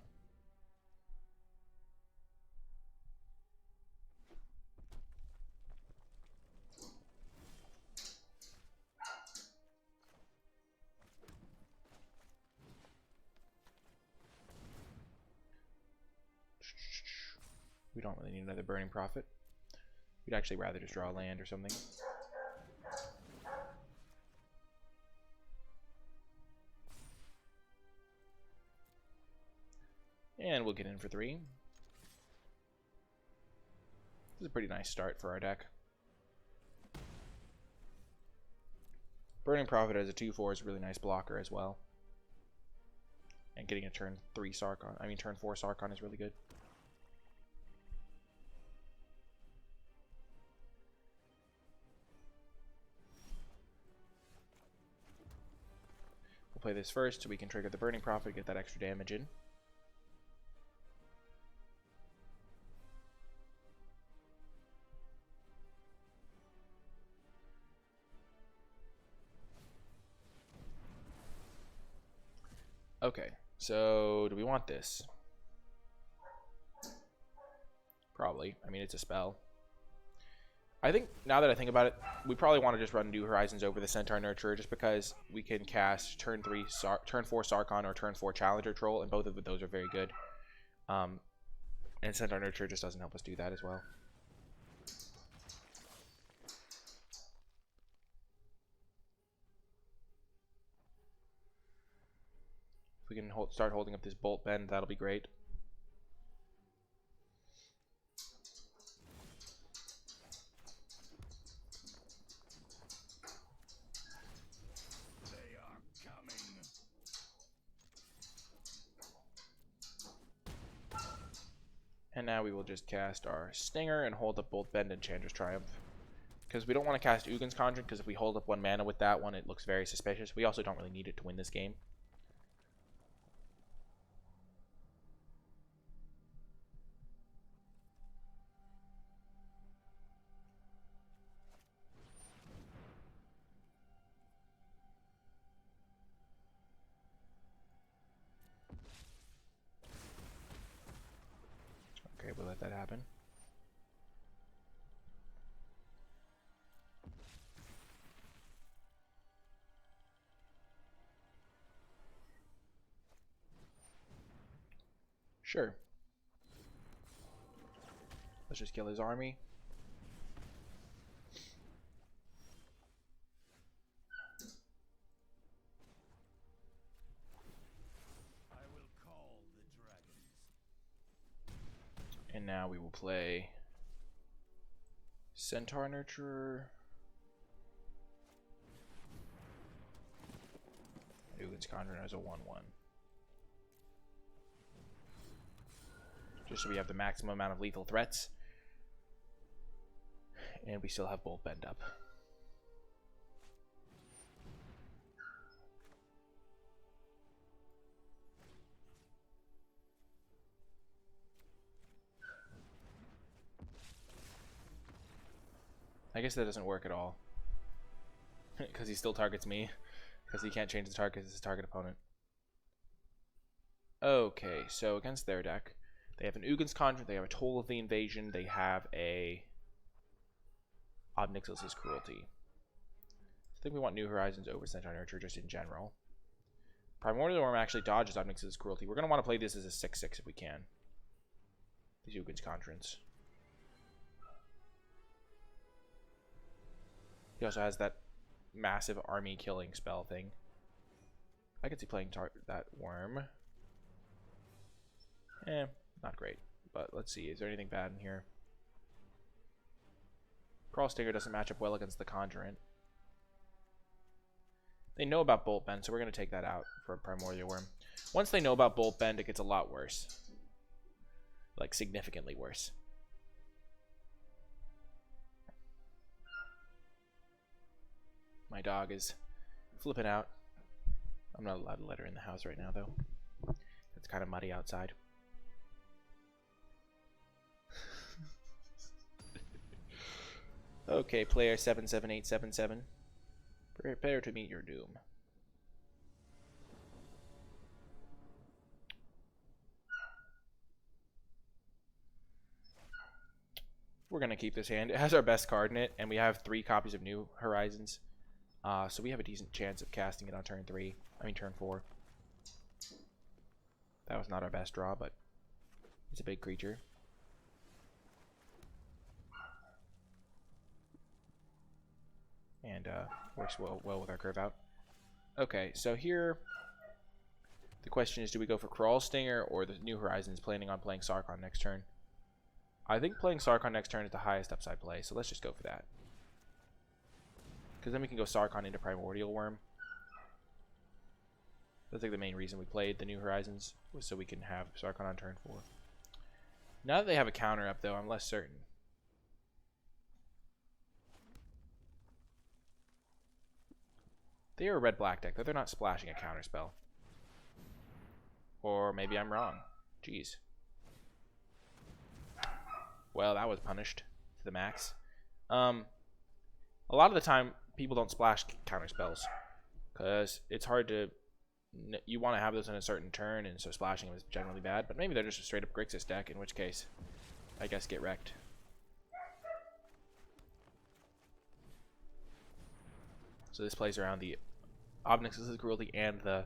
We don't really need another Burning Prophet. We'd actually rather just draw land or something. And we'll get in for 3. This is a pretty nice start for our deck. Burning Prophet as a 2/4 is a really nice blocker as well. And getting a turn 4 Sarkhan is really good. We'll play this first so we can trigger the Burning Prophet, get that extra damage in. Okay, so do we want this? Probably. I mean, it's a spell. I think, now that I think about it, we probably want to just run New Horizons over the Centaur Nurturer just because we can cast turn 4 Sarkhan or turn 4 Challenger Troll, and both of those are very good. And Centaur Nurture just doesn't help us do that as well. If we can start holding up this Bolt Bend, that'll be great. And now we will just cast our Stinger and hold up Bolt Bend and Chandra's Triumph. Because we don't want to cast Ugin's Conjure, because if we hold up 1 mana with that one, it looks very suspicious. We also don't really need it to win this game. Okay, we'll let that happen. Sure. Let's just kill his army. And now we will play Centaur Nurturer. Ugin's Conjure as a 1/1. Just so we have the maximum amount of lethal threats. And we still have Bolt Bend up. I guess that doesn't work at all. Because he still targets me. Because he can't change the target as his target opponent. Okay, so against their deck, they have an Ugin's Conjure, they have a Toll of the Invasion, they have a Ob-Nixilis' Cruelty. I think we want New Horizons over Centaur Nurture just in general. Primordial Worm actually dodges Ob-Nixilis' Cruelty. We're going to want to play this as a 6/6 if we can. These Ugin's Conjurance. He also has that massive army killing spell thing. I could see playing that worm. Not great. But let's see. Is there anything bad in here? Crawl Stinger doesn't match up well against the Conjurant. They know about Bolt Bend, so we're going to take that out for a Primordial Worm. Once they know about Bolt Bend, it gets a lot worse. Like, significantly worse. My dog is flipping out. I'm not allowed to let her in the house right now, though. It's kind of muddy outside. Okay, player 77877. Prepare to meet your doom. We're going to keep this hand. It has our best card in it, and we have 3 copies of New Horizons. So we have a decent chance of casting it on turn 4. That was not our best draw, but it's a big creature. And works well with our curve out. Okay, so here the question is, do we go for Crawl Stinger or the New Horizons, planning on playing Sarkhan next turn? I think playing Sarkhan next turn is the highest upside play, so let's just go for that. Because then we can go Sarkhan into Primordial Worm. That's like the main reason we played the New Horizons, was so we can have Sarkhan on turn 4. Now that they have a counter up, though, I'm less certain. They are a red-black deck, though they're not splashing a counter spell. Or maybe I'm wrong. Jeez. Well, that was punished to the max. A lot of the time, people don't splash counter spells because it's hard to. You want to have those in a certain turn, and so splashing them is generally bad. But maybe they're just a straight-up Grixis deck, in which case, I guess get wrecked. So this plays around the Ob-Nixilis' Cruelty and the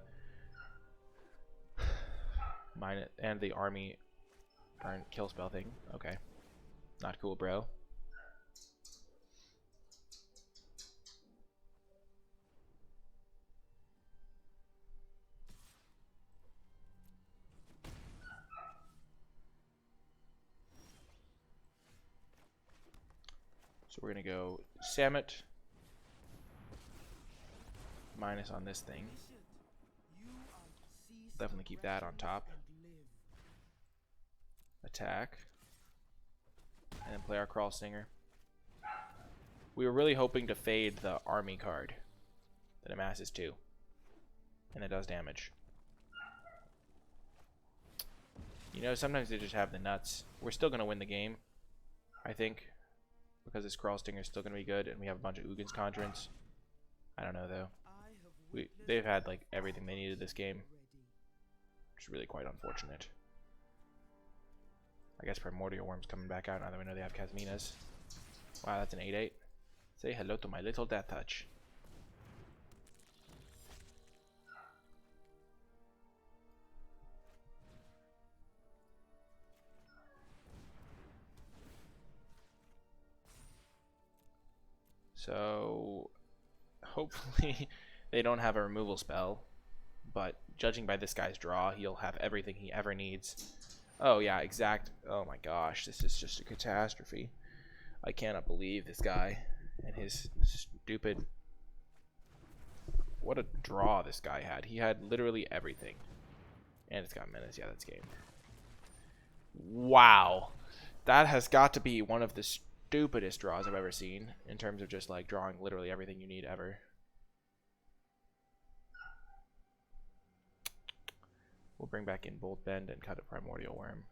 army burn kill spell thing. Okay. Not cool, bro. So we're going to go Samet. Minus on this thing. Definitely keep that on top. Attack. And then play our Crawl Stinger. We were really hoping to fade the army card that amasses 2. And it does damage. You know, sometimes they just have the nuts. We're still going to win the game, I think. Because this Crawl Stinger is still going to be good. And we have a bunch of Ugin's Conjurants. I don't know, though. They've had, like, everything they needed this game. Which is really quite unfortunate. I guess Primordial Worm's coming back out now that we know they have Kazminas. Wow, that's an 8-8. Say hello to my little Death Touch. So, hopefully they don't have a removal spell, but judging by this guy's draw, he'll have everything he ever needs. Oh yeah, exact. Oh my gosh, this is just a catastrophe. I cannot believe this guy and his stupid... What a draw this guy had. He had literally everything. And it's got menace. Yeah, that's game. Wow. That has got to be one of the stupidest draws I've ever seen in terms of just like drawing literally everything you need ever. We'll bring back in Bolt Bend and cut a Primordial Worm.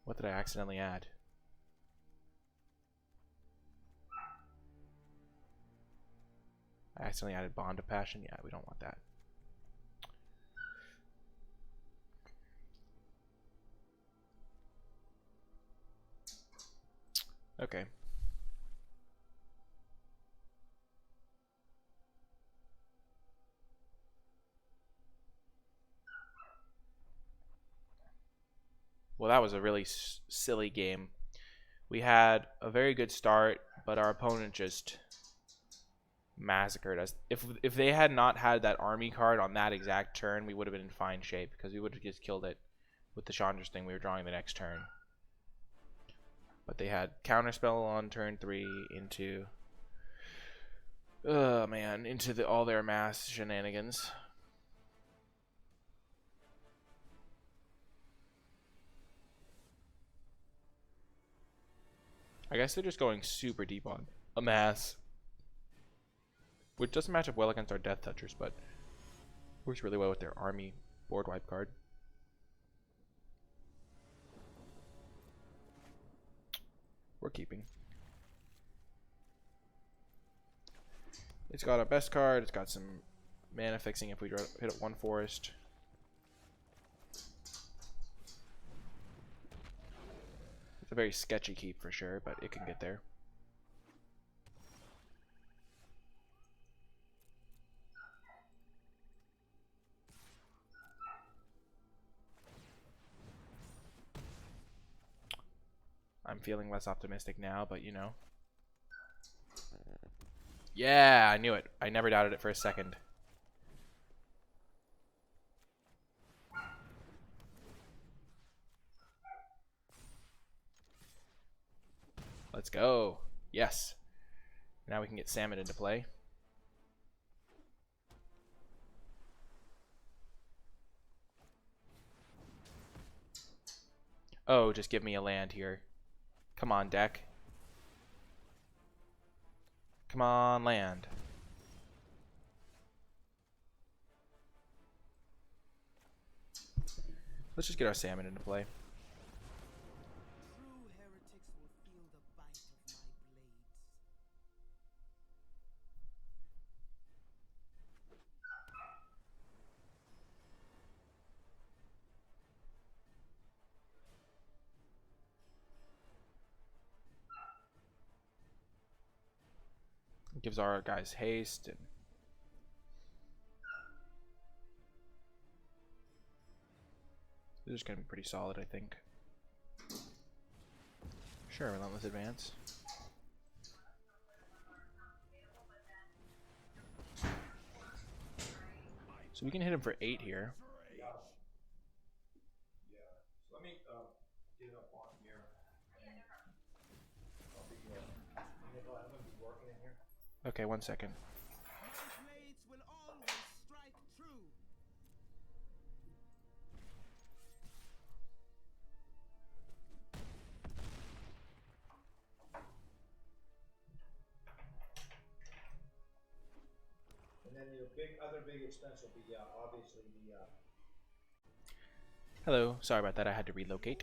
What did I accidentally add? I accidentally added Bond of Passion. Yeah, we don't want that. Okay. Well, that was a really silly game. We had a very good start, but our opponent just massacred us. If they had not had that army card on that exact turn, we would have been in fine shape because we would have just killed it with the Chandra's thing we were drawing the next turn. But they had counterspell on turn 3 into into all their mass shenanigans. I guess they're just going super deep on amass, which doesn't match up well against our Death Touchers, but works really well with their army board wipe card. We're keeping. It's got our best card. It's got some mana fixing if we hit at 1 forest. It's a very sketchy keep for sure, but it can get there. I'm feeling less optimistic now, but you know. Yeah, I knew it. I never doubted it for a second. Let's go. Yes. Now we can get Salmon into play. Oh, just give me a land here. Come on, deck. Come on, land. Let's just get our Salmon into play. Gives our guys haste and This is going to be pretty solid, I think. Sure, Relentless Advance. So we can hit him for 8 here. Let me get up on here. Nicolai, I'm going to be working in here. Okay, 1 second. Blades will always strike true. And then your other big expense will be obviously the. Hello, sorry about that, I had to relocate.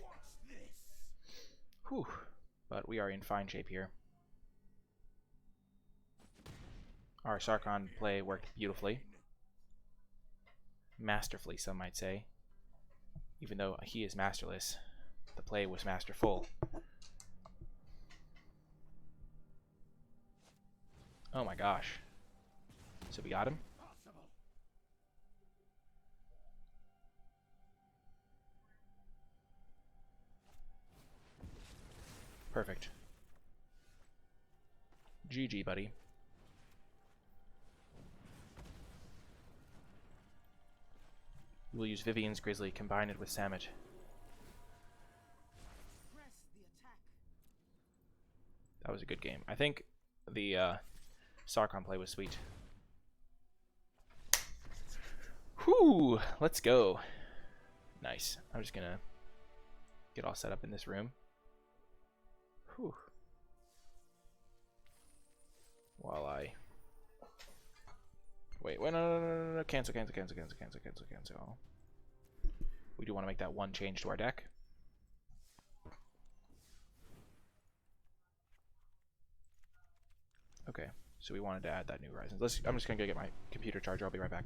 Whew, but we are in fine shape here. Our Sarkhan play worked beautifully. Masterfully, some might say. Even though he is masterless, the play was masterful. Oh my gosh. So we got him? Perfect. GG, buddy. We will use Vivian's Grizzly, combine it with Samet. Press the attack. That was a good game. I think the Sarkhan play was sweet. Whew! Let's go. Nice. I'm just gonna get all set up in this room. Whew. While I... Wait, no. Cancel. We do want to make that one change to our deck. Okay, so we wanted to add that new Horizon. I'm just gonna go get my computer charger. I'll be right back.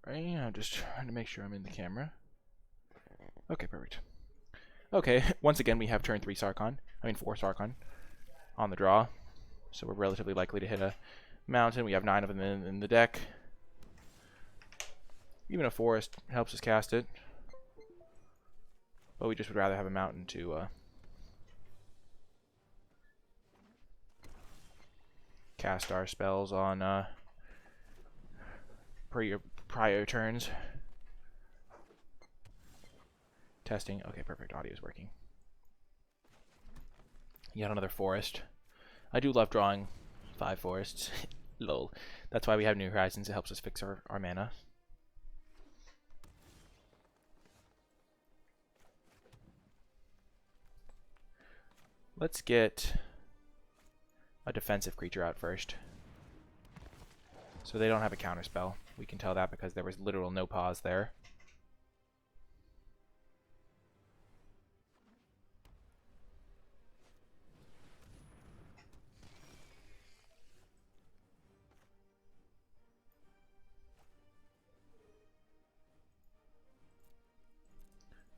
Sorry, I'm just trying to make sure I'm in the camera. Okay, perfect. Okay, once again we have turn 4 Sarkhan on the draw. So we're relatively likely to hit a mountain. We have 9 of them in the deck. Even a forest helps us cast it. But we just would rather have a mountain to cast our spells on prior turns. Testing. Okay, perfect. Audio is working. Yet another forest. I do love drawing 5 forests. Lol. That's why we have New Horizons. It helps us fix our mana. Let's get a defensive creature out first. So they don't have a counterspell. We can tell that because there was literal no pause there.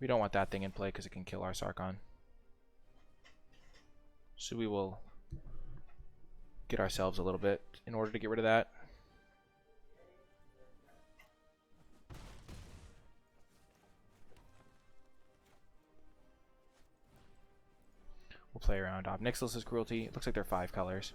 We don't want that thing in play because it can kill our Sarkhan. So we will get ourselves a little bit in order to get rid of that. We'll play around Ob Nixilis' Cruelty. It looks like they're 5 colors.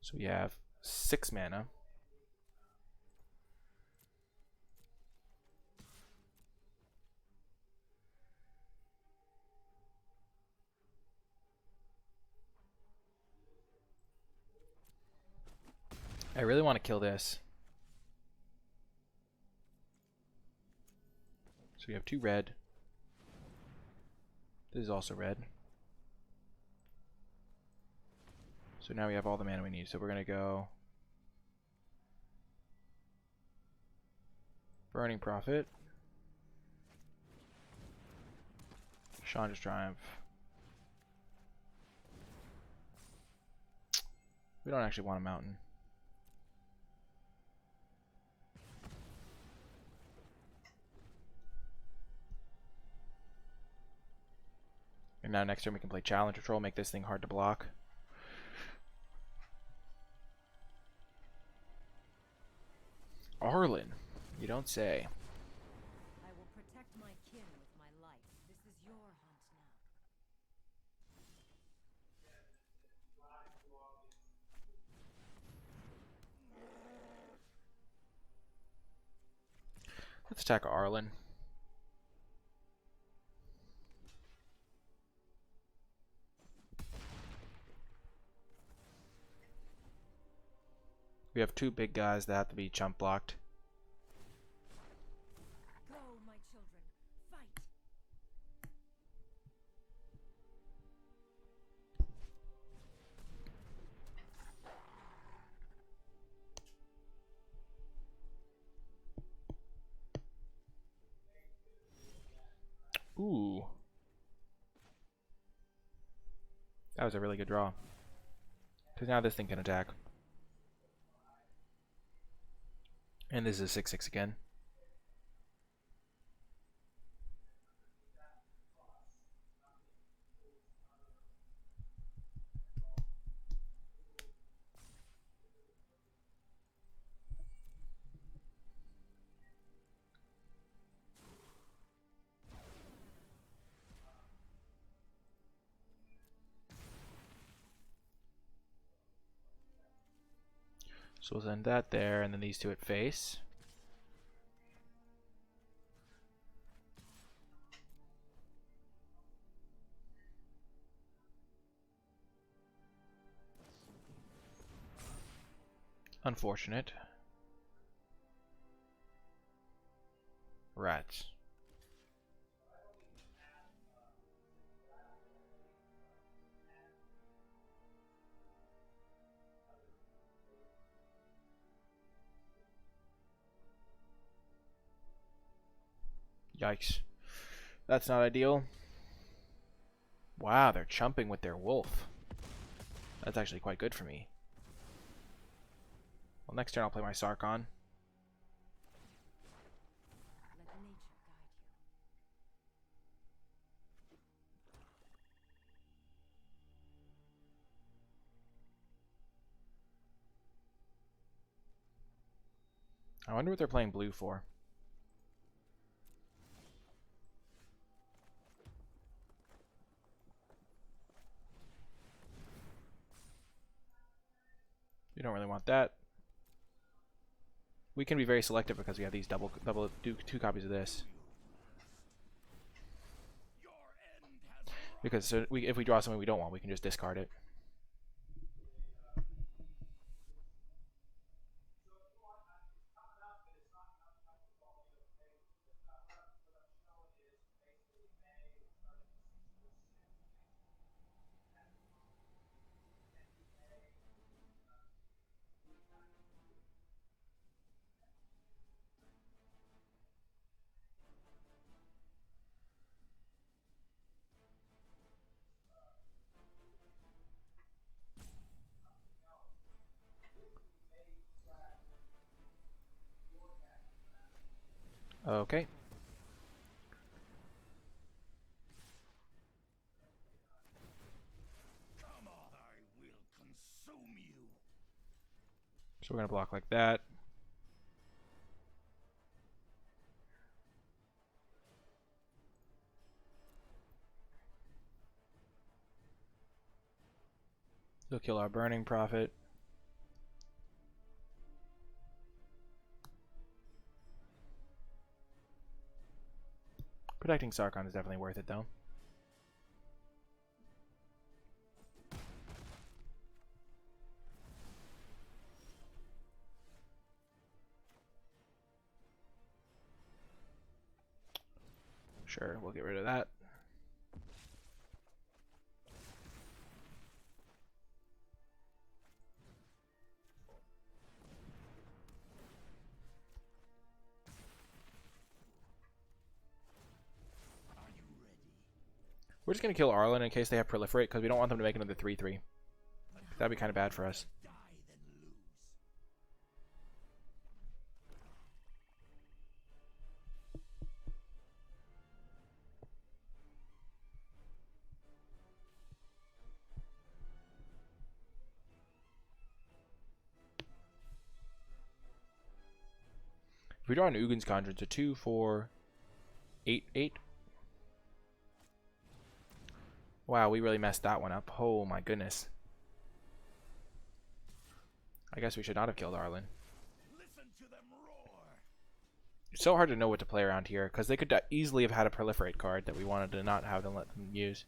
So we have 6 mana. I really want to kill this. So we have 2 red. This is also red. So now we have all the mana we need. So we're going to go Burning Prophet. Chandra's Triumph. We don't actually want a mountain. And now next turn we can play Challenge Patrol, make this thing hard to block. Arlen, you don't say. I will protect my kin with my life. This is your hunt now. Let's attack Arlen. We have 2 big guys that have to be chump blocked. Go, my children, fight! Ooh. That was a really good draw. Because now this thing can attack. And this is 6/6 again. So we'll send that there, and then these 2 at face. Unfortunate. Rats. Yikes. That's not ideal. Wow, they're chumping with their wolf. That's actually quite good for me. Well, next turn I'll play my Sarkon. Let nature guide I wonder what they're playing blue for. You don't really want that. We can be very selective because we have these double 2 copies of this. Because if we draw something we don't want, we can just discard it. Okay. Come on, I will consume you. So we're going to block like that. They'll kill our Burning Prophet. Protecting Sarkon is definitely worth it, though. Sure, we'll get rid of that. We're just going to kill Arlen in case they have Proliferate, because we don't want them to make another 3-3. That'd be kind of bad for us. If we draw an Ugin's Conjure, it's a 2, 4, 8, 8. Wow, we really messed that one up. Oh my goodness. I guess we should not have killed Arlen. It's so hard to know what to play around here, because they could easily have had a Proliferate card that we wanted to not have them let them use.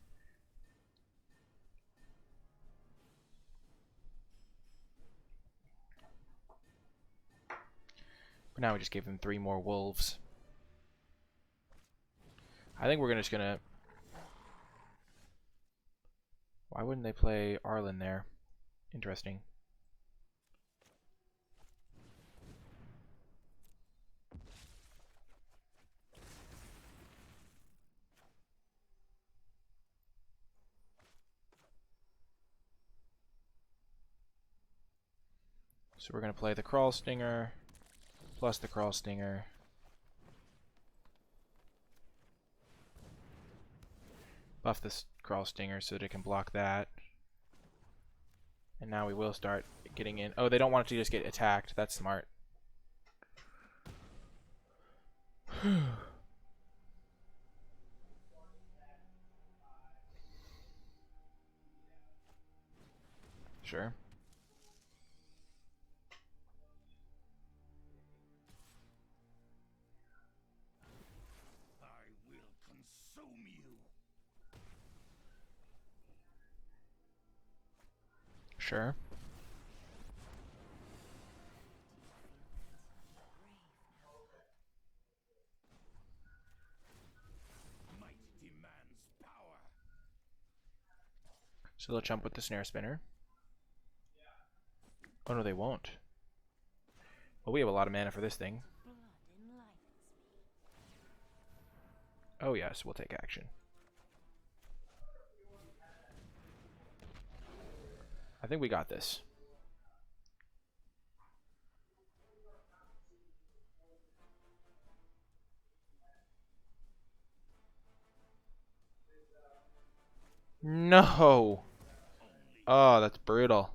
But now we just gave them 3 more wolves. I think we're just gonna... Why wouldn't they play Arlen there? Interesting. So we're going to play the Crawl Stinger plus the Crawl Stinger. Buff this Crawl Stinger so that it can block that. And now we will start getting in. Oh, they don't want it to just get attacked. That's smart. Sure. I will consume you. Sure. Might demands power. So they'll jump with the Snare Spinner. Oh no, they won't. Well, we have a lot of mana for this thing. Oh yes, we'll take action. I think we got this. No! Oh, that's brutal.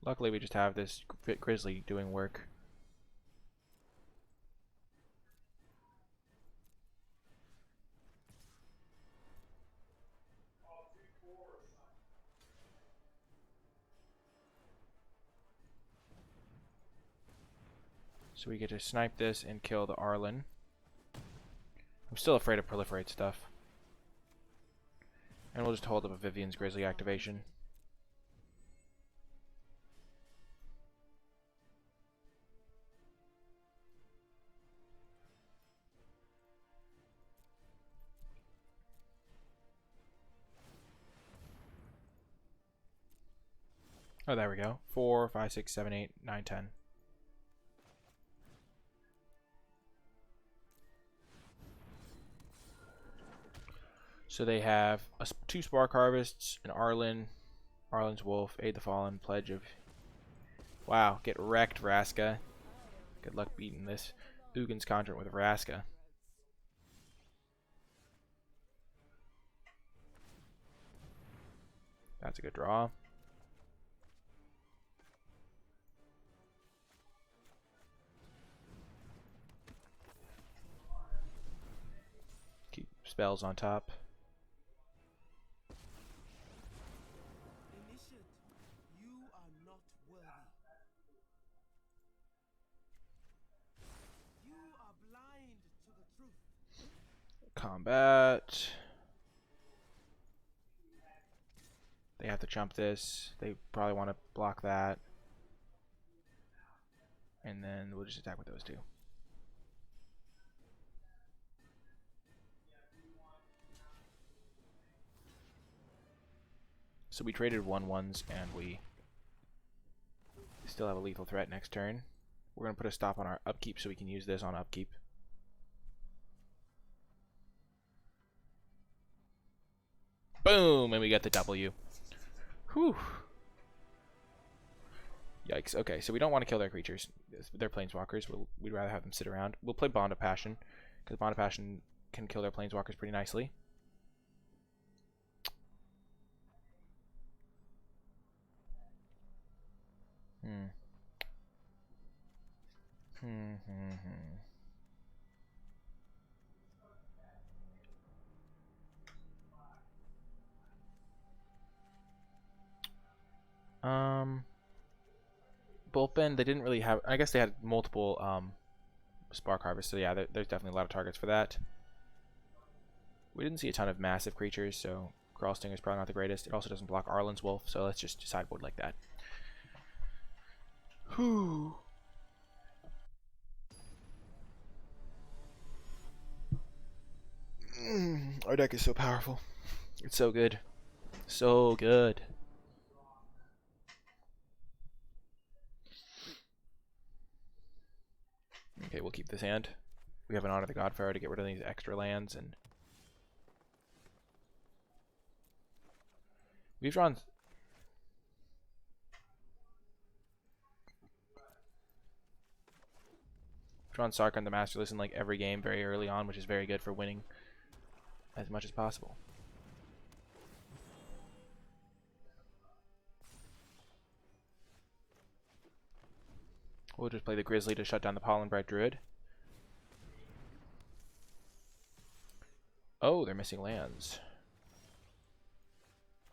Luckily, we just have this Grizzly doing work. So we get to snipe this and kill the Arlen. I'm still afraid of Proliferate stuff. And we'll just hold up a Vivian's Grizzly activation. Oh, there we go. 4, 5, 6, 7, 8, 9, 10. So they have 2 Spark Harvests, an Arlen, Arlen's Wolf, Aid the Fallen, Pledge of... Wow, get wrecked, Vraska. Good luck beating this Ugin's Conjure with Vraska. That's a good draw. Keep spells on top. Initiate, you are not worthy. You are blind to the truth. Combat. They have to jump this. They probably want to block that. And then we'll just attack with those 2. So we traded 1/1s, and we still have a lethal threat next turn. We're going to put a stop on our upkeep so we can use this on upkeep. Boom! And we get the W. Whew. Yikes. Okay, so we don't want to kill their creatures. They're planeswalkers. We'd rather have them sit around. We'll play Bond of Passion, because Bond of Passion can kill their planeswalkers pretty nicely. Bullpen, they didn't really have... I guess they had multiple Spark Harvest, so yeah, there's definitely a lot of targets for that. We didn't see a ton of massive creatures, so Crawl Stinger is probably not the greatest. It also doesn't block Arlen's Wolf, so let's just sideboard like that. Whew. Our deck is so powerful. It's so good. So good. Okay, we'll keep this hand. We have an Honor the Godfather to get rid of these extra lands, and we've drawn Sarkhan the Masterless in like every game very early on, which is very good for winning as much as possible. We'll just play the Grizzly to shut down the Pollenbright Druid. Oh, they're missing lands.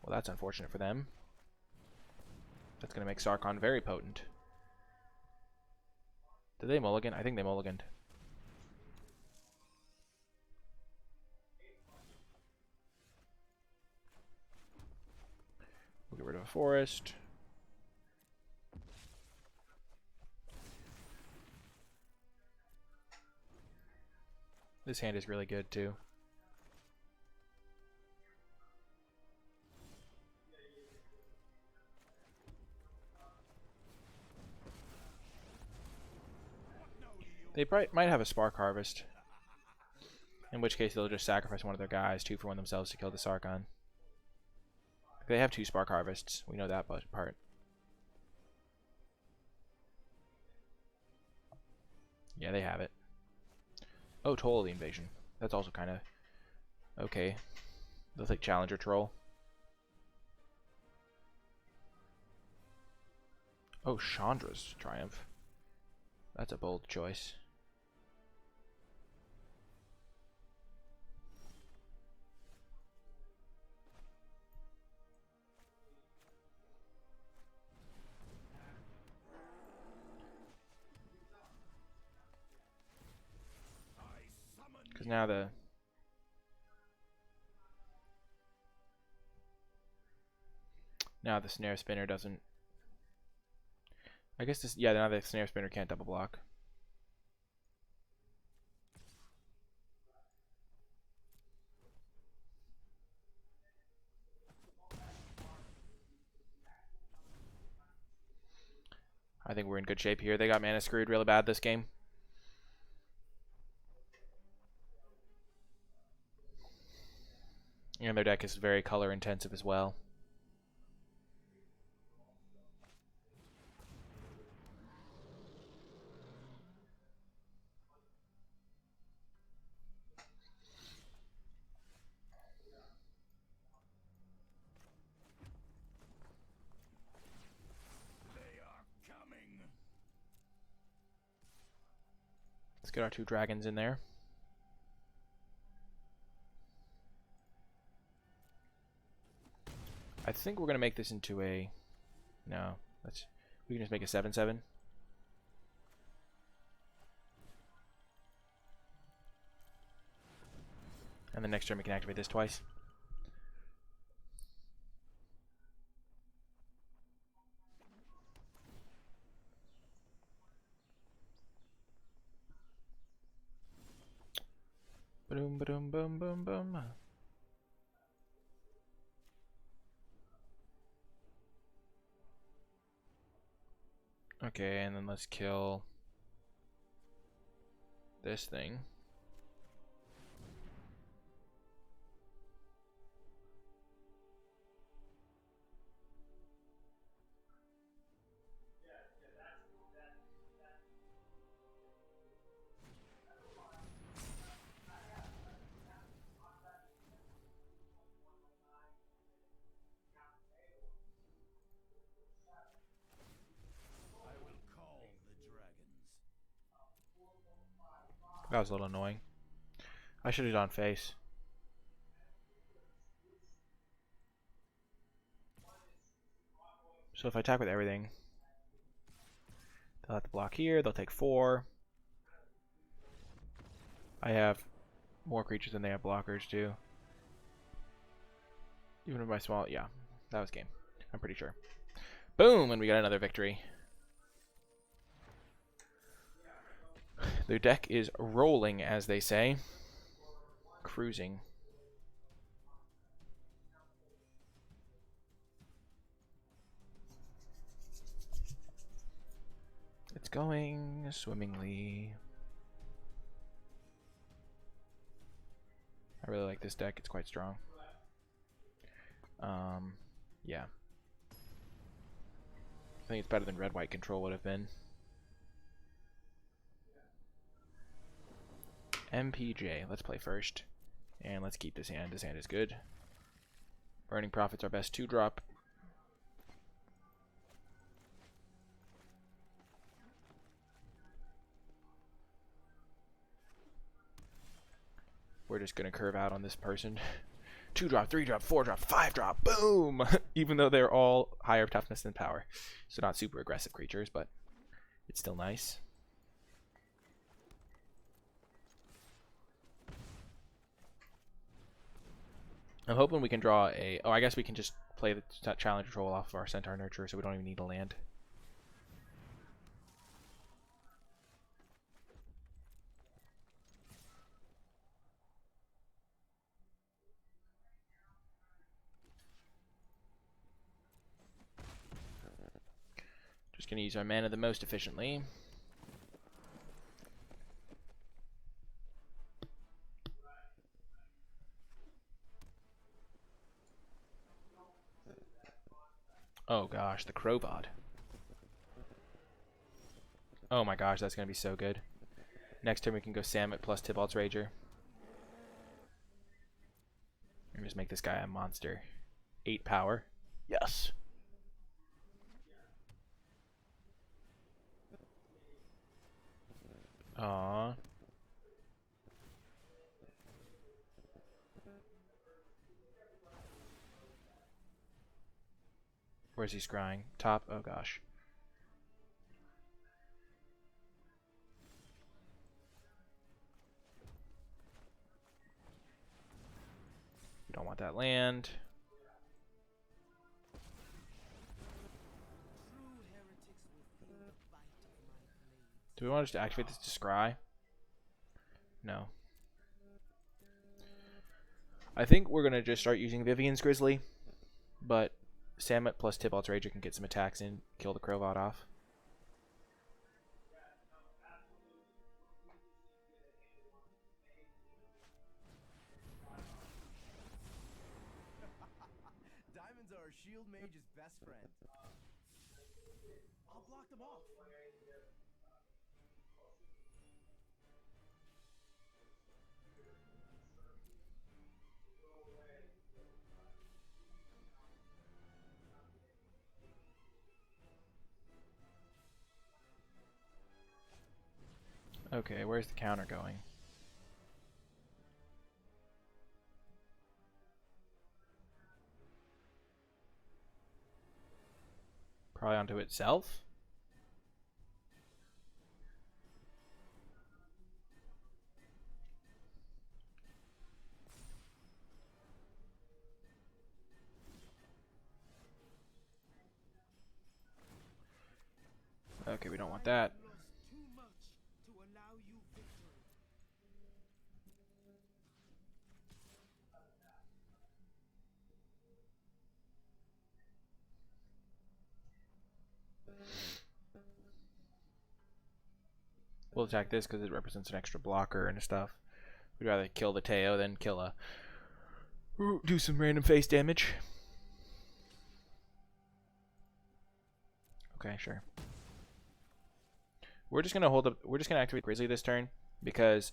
Well, that's unfortunate for them. That's going to make Sarkhan very potent. Did they mulligan? I think they mulliganed. We'll get rid of a forest. This hand is really good too. They might have a Spark Harvest, in which case they'll just sacrifice one of their guys, 2 for 1 themselves, to kill the Sarkhan. They have 2 Spark Harvests. We know that part. Yeah, they have it. Oh, Toll of the Invasion. That's also kind of okay. They'll take Challenger Troll. Oh, Chandra's Triumph. That's a bold choice. Because now the Snare Spinner doesn't... I guess this... Yeah, now the Snare Spinner can't double block. I think we're in good shape here. They got mana screwed really bad this game. And their deck is very color intensive as well. Let's get our 2 dragons in there. I think we're gonna make this into a... No, we can just make a 7/7. And the next turn we can activate this twice. Boom, boom, boom, boom, boom. Okay, and then let's kill this thing. I will call the dragons. That was a little annoying. I should have done face. So if I attack with everything, they'll have to block here. They'll take 4. I have more creatures than they have blockers too. Even with my small, yeah, that was game. I'm pretty sure. Boom, and we got another victory. The deck is rolling, as they say. Cruising. It's going swimmingly. I really like this deck. It's quite strong. Yeah. I think it's better than red-white control would have been. MPJ. Let's play first. And let's keep this hand. This hand is good. Burning Prophet's our best 2-drop. We're just going to curve out on this person. 2-drop, 3-drop, 4-drop, 5-drop. Boom! Even though they're all higher toughness than power. So not super aggressive creatures, but it's still nice. I'm hoping we can draw a... Oh, I guess we can just play the challenge roll off of our Centaur Nurturer, so we don't even need a land. Just going to use our mana the most efficiently. Oh gosh, the Crowvod. Oh my gosh, that's going to be so good. Next turn we can go Samet plus Tybalt's Rager. And just make this guy a monster. 8 power. Yes. Aww. Where's he scrying? Top? Oh gosh. We don't want that land. True heretics will feel the bite of my blade. Do we want to just activate this to scry? No. I think we're going to just start using Vivian's Grizzly. But Samet plus Tybalt's Rager can get some attacks in, kill the Crowvod off. Diamonds are a shield mage's best friend. I'll block them off. Okay, where's the counter going? Probably onto itself? Okay, we don't want that. You lost too much to allow you victory. We'll attack this because it represents an extra blocker and stuff. We'd rather kill the Teo than kill a... do some random face damage. Okay, sure. We're just gonna hold up. We're just gonna activate Grizzly this turn because,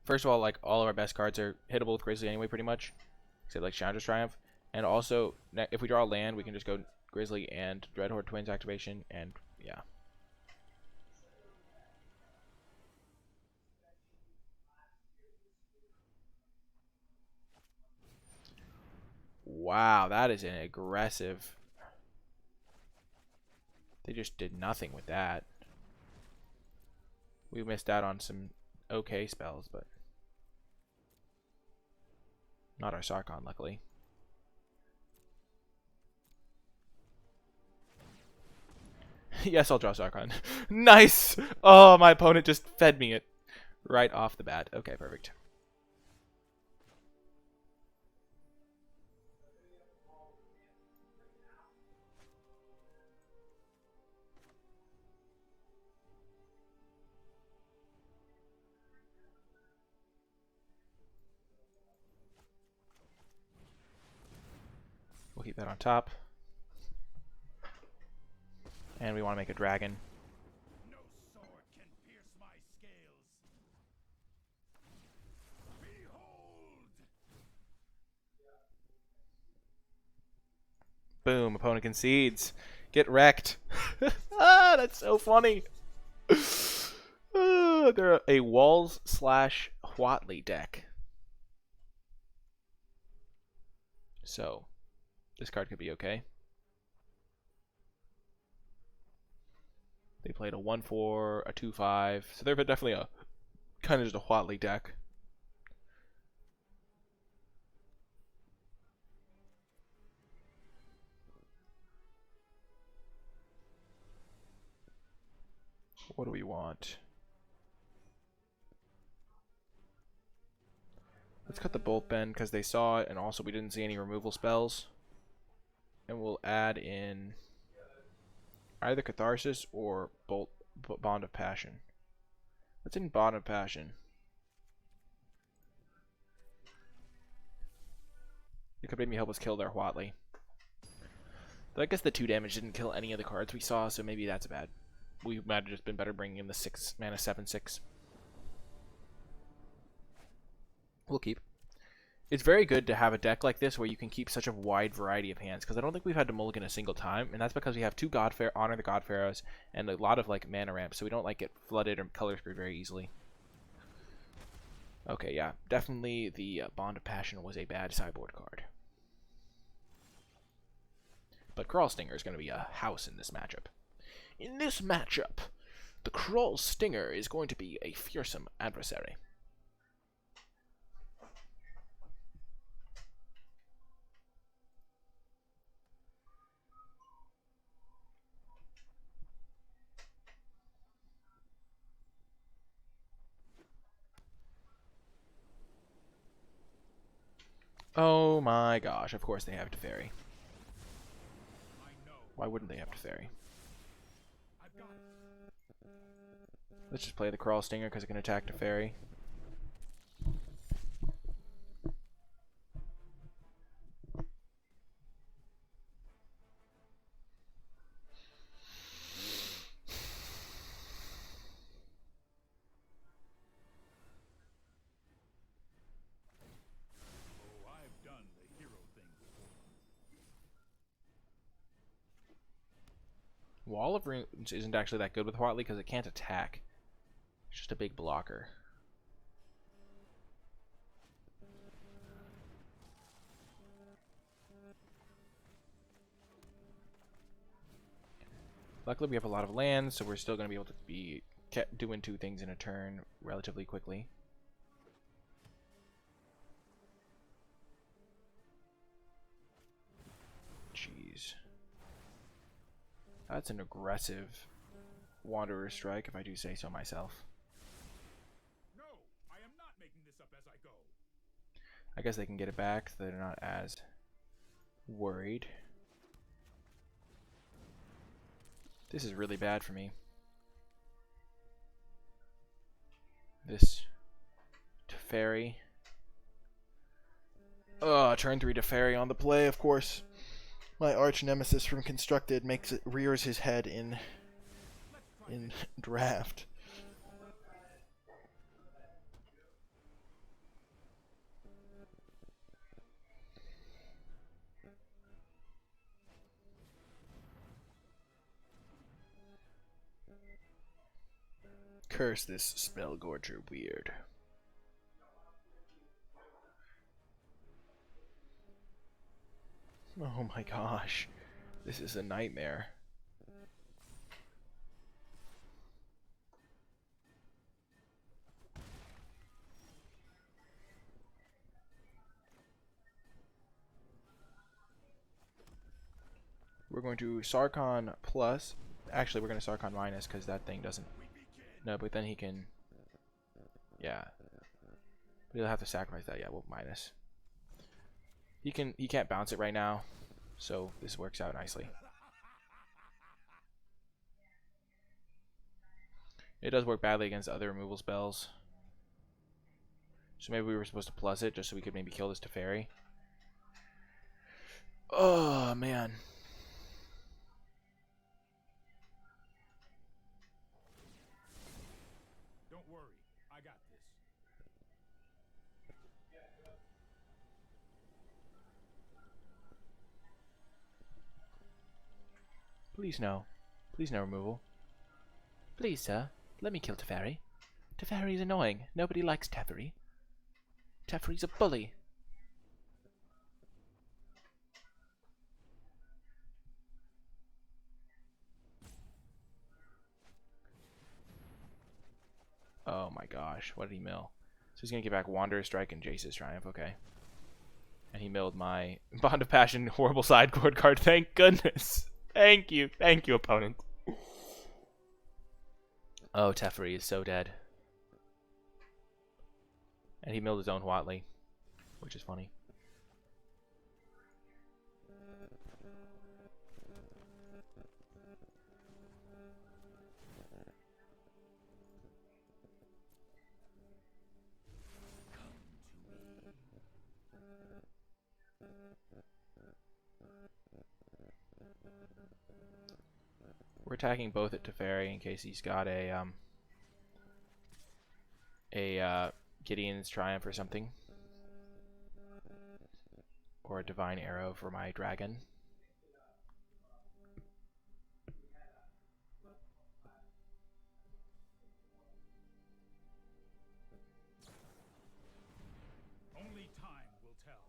first of all, like all of our best cards are hittable with Grizzly anyway, pretty much, except like Chandra's Triumph. And also, if we draw a land, we can just go Grizzly and Dreadhorde Twins activation, and yeah. Wow, that is an aggressive. They just did nothing with that. We missed out on some okay spells, but not our Sarkon, luckily. Yes, I'll draw Sarkon. Nice! Oh, my opponent just fed me it right off the bat. Okay, perfect. We'll keep that on top. And we want to make a dragon. No sword can pierce my scales. Behold! Boom, opponent concedes. Get wrecked. Ah, that's so funny. They're a Walls/Huatley deck. So, this card could be okay. They played a 1/4, a 2/5, so they're definitely a kind of just a Huatley deck. What do we want? Let's cut the Bolt Bend because they saw it, and also we didn't see any removal spells. And we'll add in either Catharsis or Bond of Passion. What's in Bond of Passion? It could maybe help us kill their Huatley. Though I guess the 2 damage didn't kill any of the cards we saw, so maybe that's bad. We might have just been better bringing in the 6 mana 7/6. We'll keep. It's very good to have a deck like this where you can keep such a wide variety of hands, because I don't think we've had to mulligan a single time, and that's because we have 2 Honor the God Pharaohs and a lot of like mana ramps, so we don't like get flooded or color screwed very easily. Okay, yeah, definitely the Bond of Passion was a bad sideboard card. But Crawl Stinger is going to be a house in this matchup. In this matchup, the Crawl Stinger is going to be a fearsome adversary. Oh my gosh, of course they have Teferi. Why wouldn't they have Teferi? Let's just play the Crawl Stinger because it can attack Teferi. Wall of Runes isn't actually that good with Huatley because it can't attack. It's just a big blocker. Luckily we have a lot of lands, so we're still going to be able to be doing 2 things in a turn relatively quickly. Jeez. That's an aggressive Wanderer Strike, if I do say so myself. No, I am not making this up as I go. I guess they can get it back, so they're not as worried. This is really bad for me. this Teferi. Turn 3 Teferi on the play, of course. My arch nemesis from Constructed rears his head in draft. Curse this Spellgorger weird. Oh my gosh. This is a nightmare. We're going to Sarkhan plus. Actually, we're going to Sarkhan minus because that thing doesn't. No, but then he can. Yeah. But he'll have to sacrifice that. Yeah, well, minus. He can't bounce it right now, so this works out nicely. It does work badly against other removal spells. So maybe we were supposed to plus it just so we could maybe kill this Teferi. Oh, man. Don't worry, I got this. Please no. Please no removal. Please, sir. Let me kill Teferi. Teferi is annoying. Nobody likes Teferi. Teferi's a bully. Oh my gosh, what did he mill? So he's gonna get back Wanderer's Strike and Jace's Triumph, okay. And he milled my Bond of Passion horrible sideboard card, thank goodness. Thank you, opponent. Oh, Teferi is so dead. And he milled his own Watley, which is funny. We're attacking both at Teferi in case he's got a Gideon's Triumph or something. Or a Divine Arrow for my dragon. Only time will tell.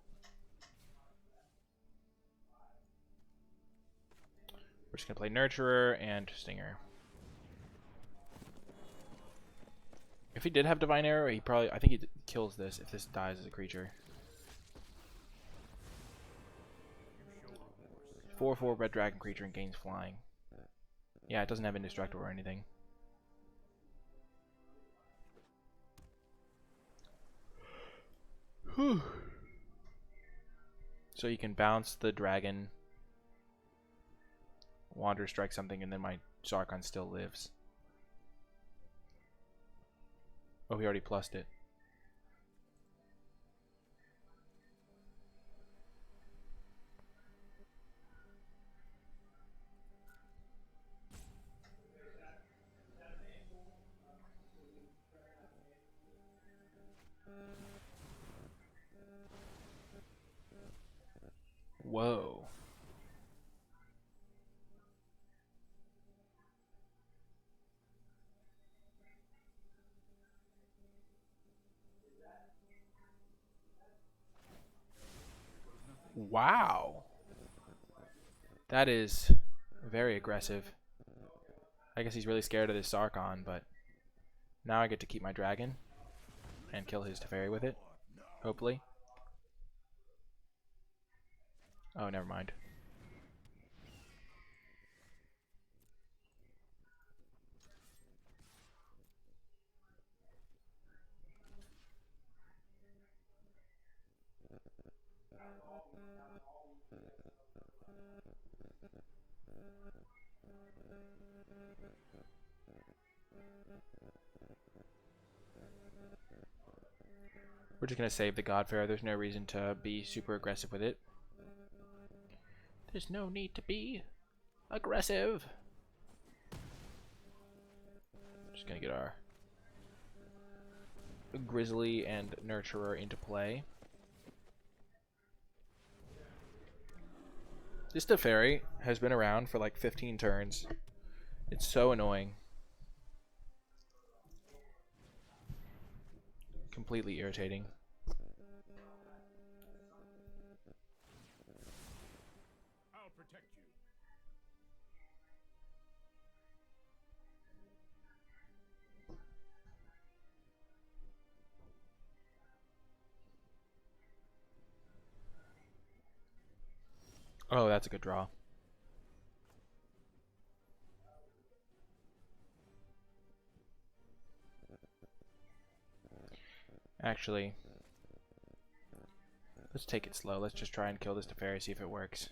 We're just gonna play Nurturer and Stinger. If he did have Divine Arrow, I think he kills this if this dies as a creature. 4/4 red dragon creature and gains flying. Yeah, it doesn't have indestructible or anything. Whew. So you can bounce the dragon, Wander strike something, and then my Sarkhan still lives. Oh, he already plussed it. Whoa. Wow. That is very aggressive. I guess he's really scared of this Sarkhan, but now I get to keep my dragon and kill his Teferi with it, hopefully. Oh, never mind. We're just going to save the Godfair. There's no reason to be super aggressive with it. There's no need to be aggressive. Just going to get our Grizzly and Nurturer into play. This Teferi has been around for like 15 turns. It's so annoying. Completely irritating. I'll protect you. Oh, that's a good draw. Actually, let's take it slow. Let's just try and kill this Teferi, see if it works.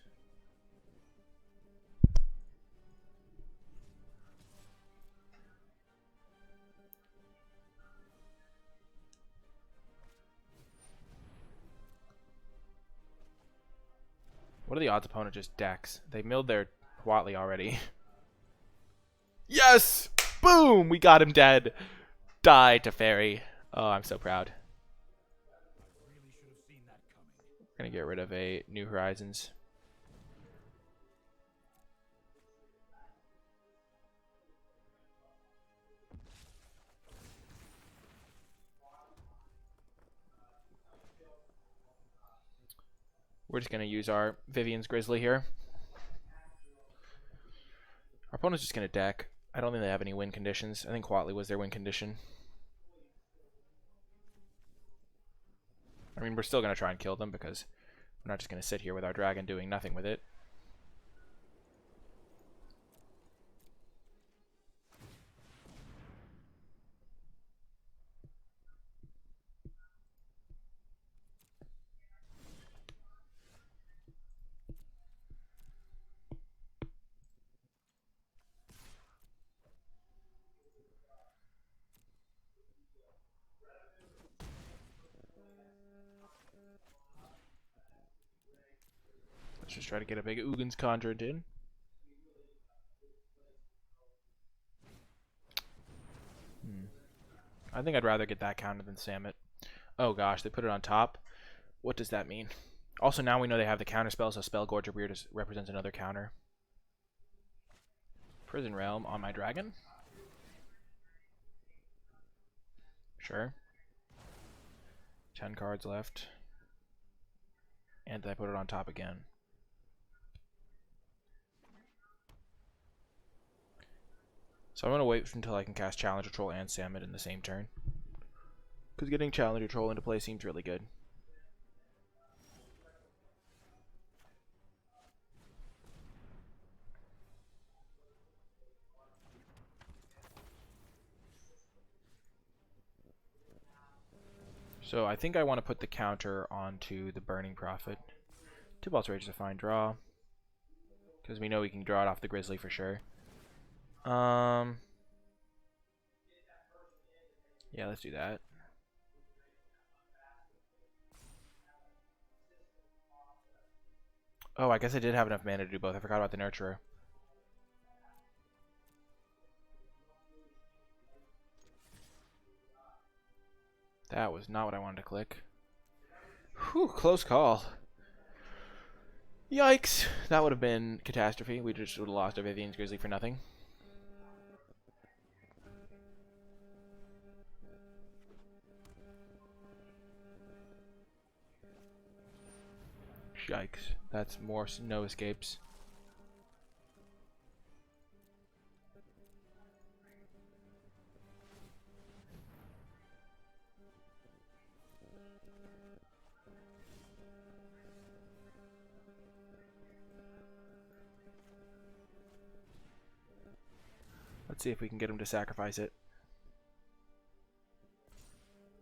What are the odds opponent just decks? They milled their Huatli already. Yes! Boom! We got him dead. Die, Teferi. Oh, I'm so proud. Really should have seen that coming. We're going to get rid of a New Horizons. We're just going to use our Vivian's Grizzly here. Our opponent's just going to deck. I don't think they have any win conditions. I think Huatli was their win condition. I mean, we're still going to try and kill them because we're not just going to sit here with our dragon doing nothing with it. Let's just try to get a big Ugin's Conjurant in. I think I'd rather get that counter than Samit. Oh gosh, they put it on top. What does that mean? Also, now we know they have the counter spell, so Spellgorger Beard represents another counter. Prison Realm on my dragon. Sure. 10 cards left. And I put it on top again. So I'm going to wait until I can cast Challenger Troll and Samit in the same turn. Because getting Challenger Troll into play seems really good. So I think I want to put the counter onto the Burning Prophet. Tybalt's Rage is a fine draw. Because we know we can draw it off the Grizzly for sure. Yeah, let's do that. Oh, I guess I did have enough mana to do both. I forgot about the Nurturer. That was not what I wanted to click. Whew, close call. Yikes. That would have been catastrophe. We just would have lost our Vivian's Grizzly for nothing. Yikes. That's more no escapes. Let's see if we can get him to sacrifice it.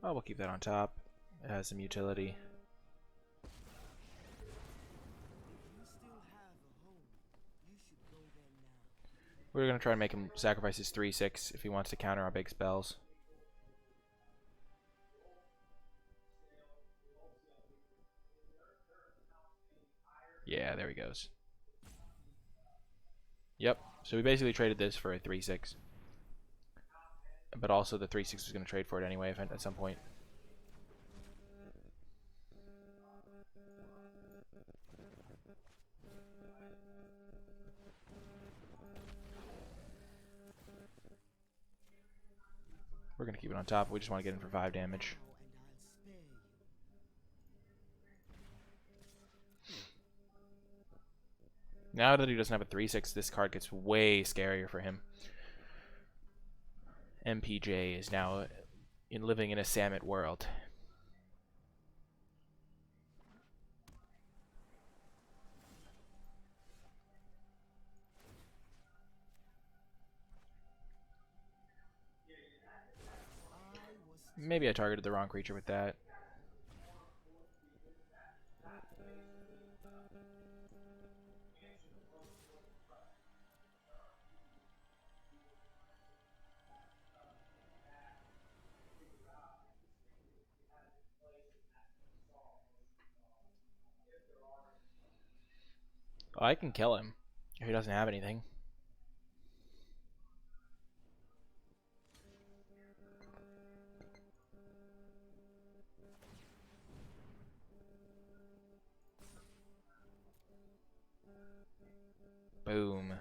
Oh, we'll keep that on top. It has some utility. We're going to try and make him sacrifice his 3/6 if he wants to counter our big spells. Yeah, there he goes. Yep. So we basically traded this for a 3/6. But also the 3/6 was going to trade for it anyway at some point. We're going to keep it on top. We just want to get in for 5 damage. Now that he doesn't have a 3/6, this card gets way scarier for him. MPJ is now living in a Samet world. Maybe I targeted the wrong creature with that. Oh, I can kill him if he doesn't have anything. Boom.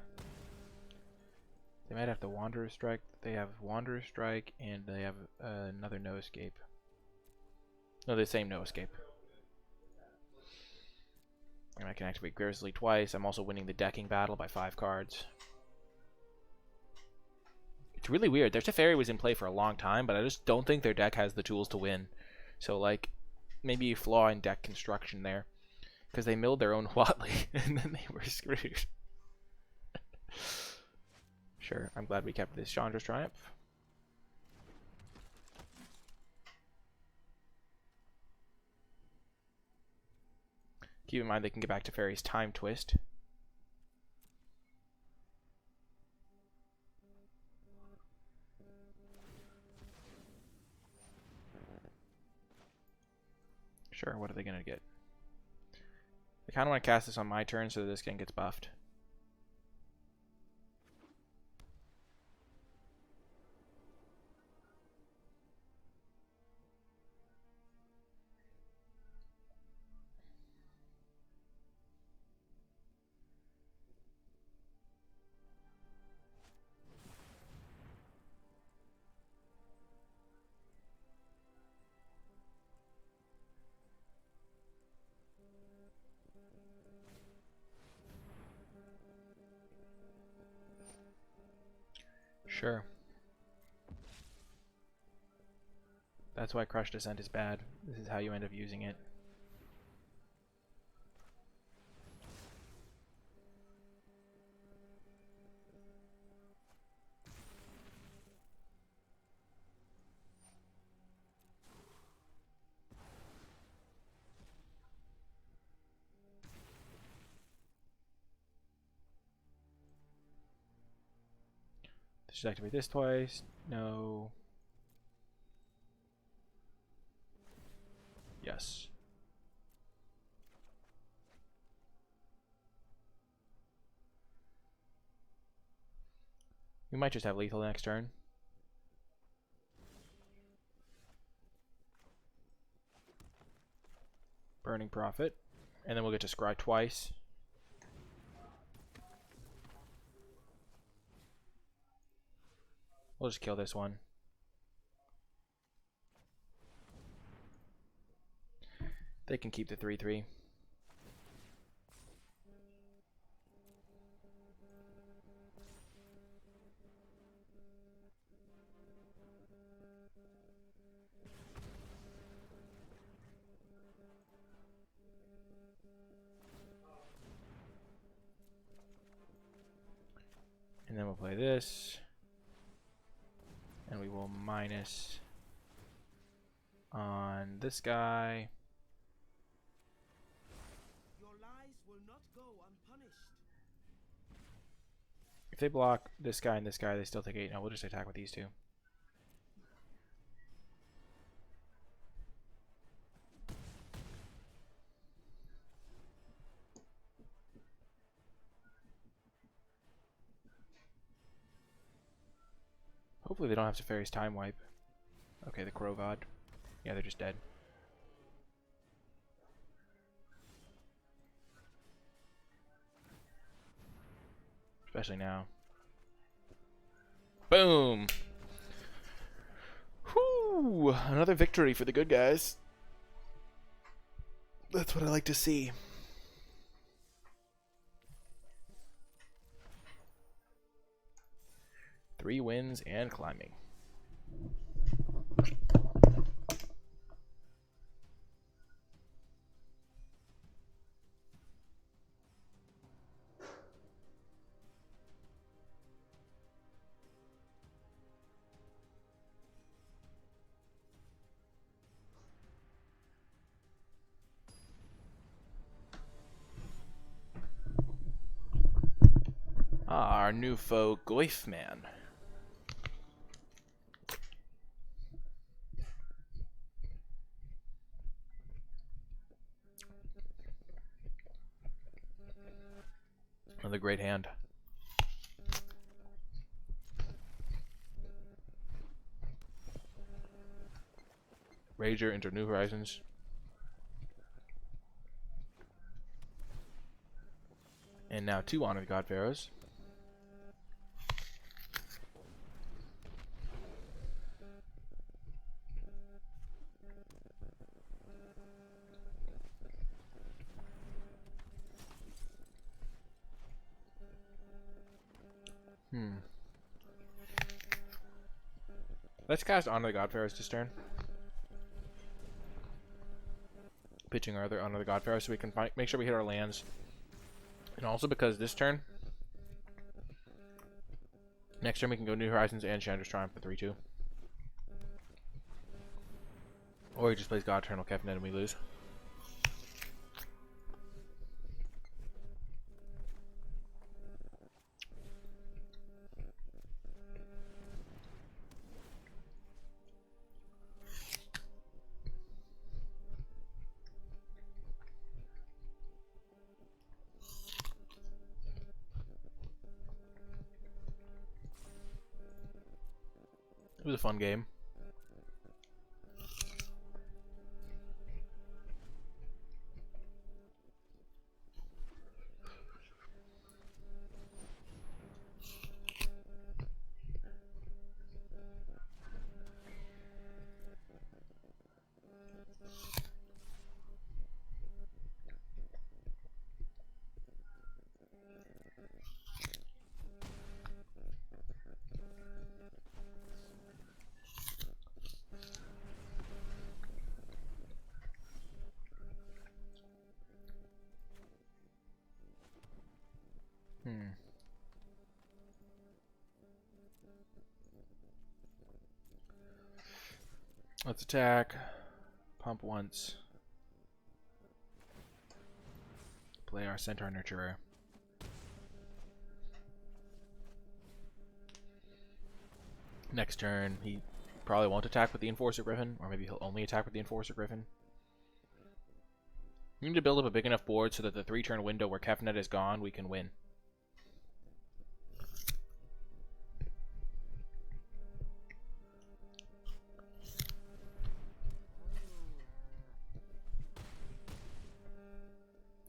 They might have the Wanderer Strike. They have Wanderer Strike, and they have another No Escape. No, the same No Escape. And I can activate Grizzly twice. I'm also winning the decking battle by 5 cards. It's really weird. Their Teferi was in play for a long time, but I just don't think their deck has the tools to win. So, like, maybe a flaw in deck construction there. Because they milled their own Watley, and then they were screwed. Sure, I'm glad we kept this Chandra's Triumph. Keep in mind they can get back to Fairy's Time Twist. Sure, what are they going to get? I kind of want to cast this on my turn so that this game gets buffed. Sure. That's why Crush Descent is bad. This is how you end up using it. Should activate this twice. No. Yes. We might just have lethal next turn. Burning Prophet. And then we'll get to scry twice. We'll just kill this one. They can keep the 3/3. And then we'll play this. And we will minus on this guy. Your lies will not go unpunished. If they block this guy and this guy, they still take 8. No, we'll just attack with these two. Hopefully they don't have Teferi's Time Wipe. Okay, the Crow God. Yeah, they're just dead. Especially now. Boom! Whew! Another victory for the good guys. That's what I like to see. Three wins and climbing. Ah, our new foe, Goifman. Another great hand. Rager into New Horizons. And now 2 Honor the God Pharaohs. Let's cast Honor the God Pharaohs this turn. Pitching our other Honor the God Pharaohs so we can make sure we hit our lands. And also because this turn, next turn we can go New Horizons and Chandra's Triumph for 3-2. Or he just plays God Eternal Kefnet and we lose. It was a fun game. Let's attack. Pump once. Play our Centaur Nurturer. Next turn, he probably won't attack with the Enforcer Griffin, or maybe he'll only attack with the Enforcer Griffin. We need to build up a big enough board so that the 3-turn window where Kefnet is gone, we can win.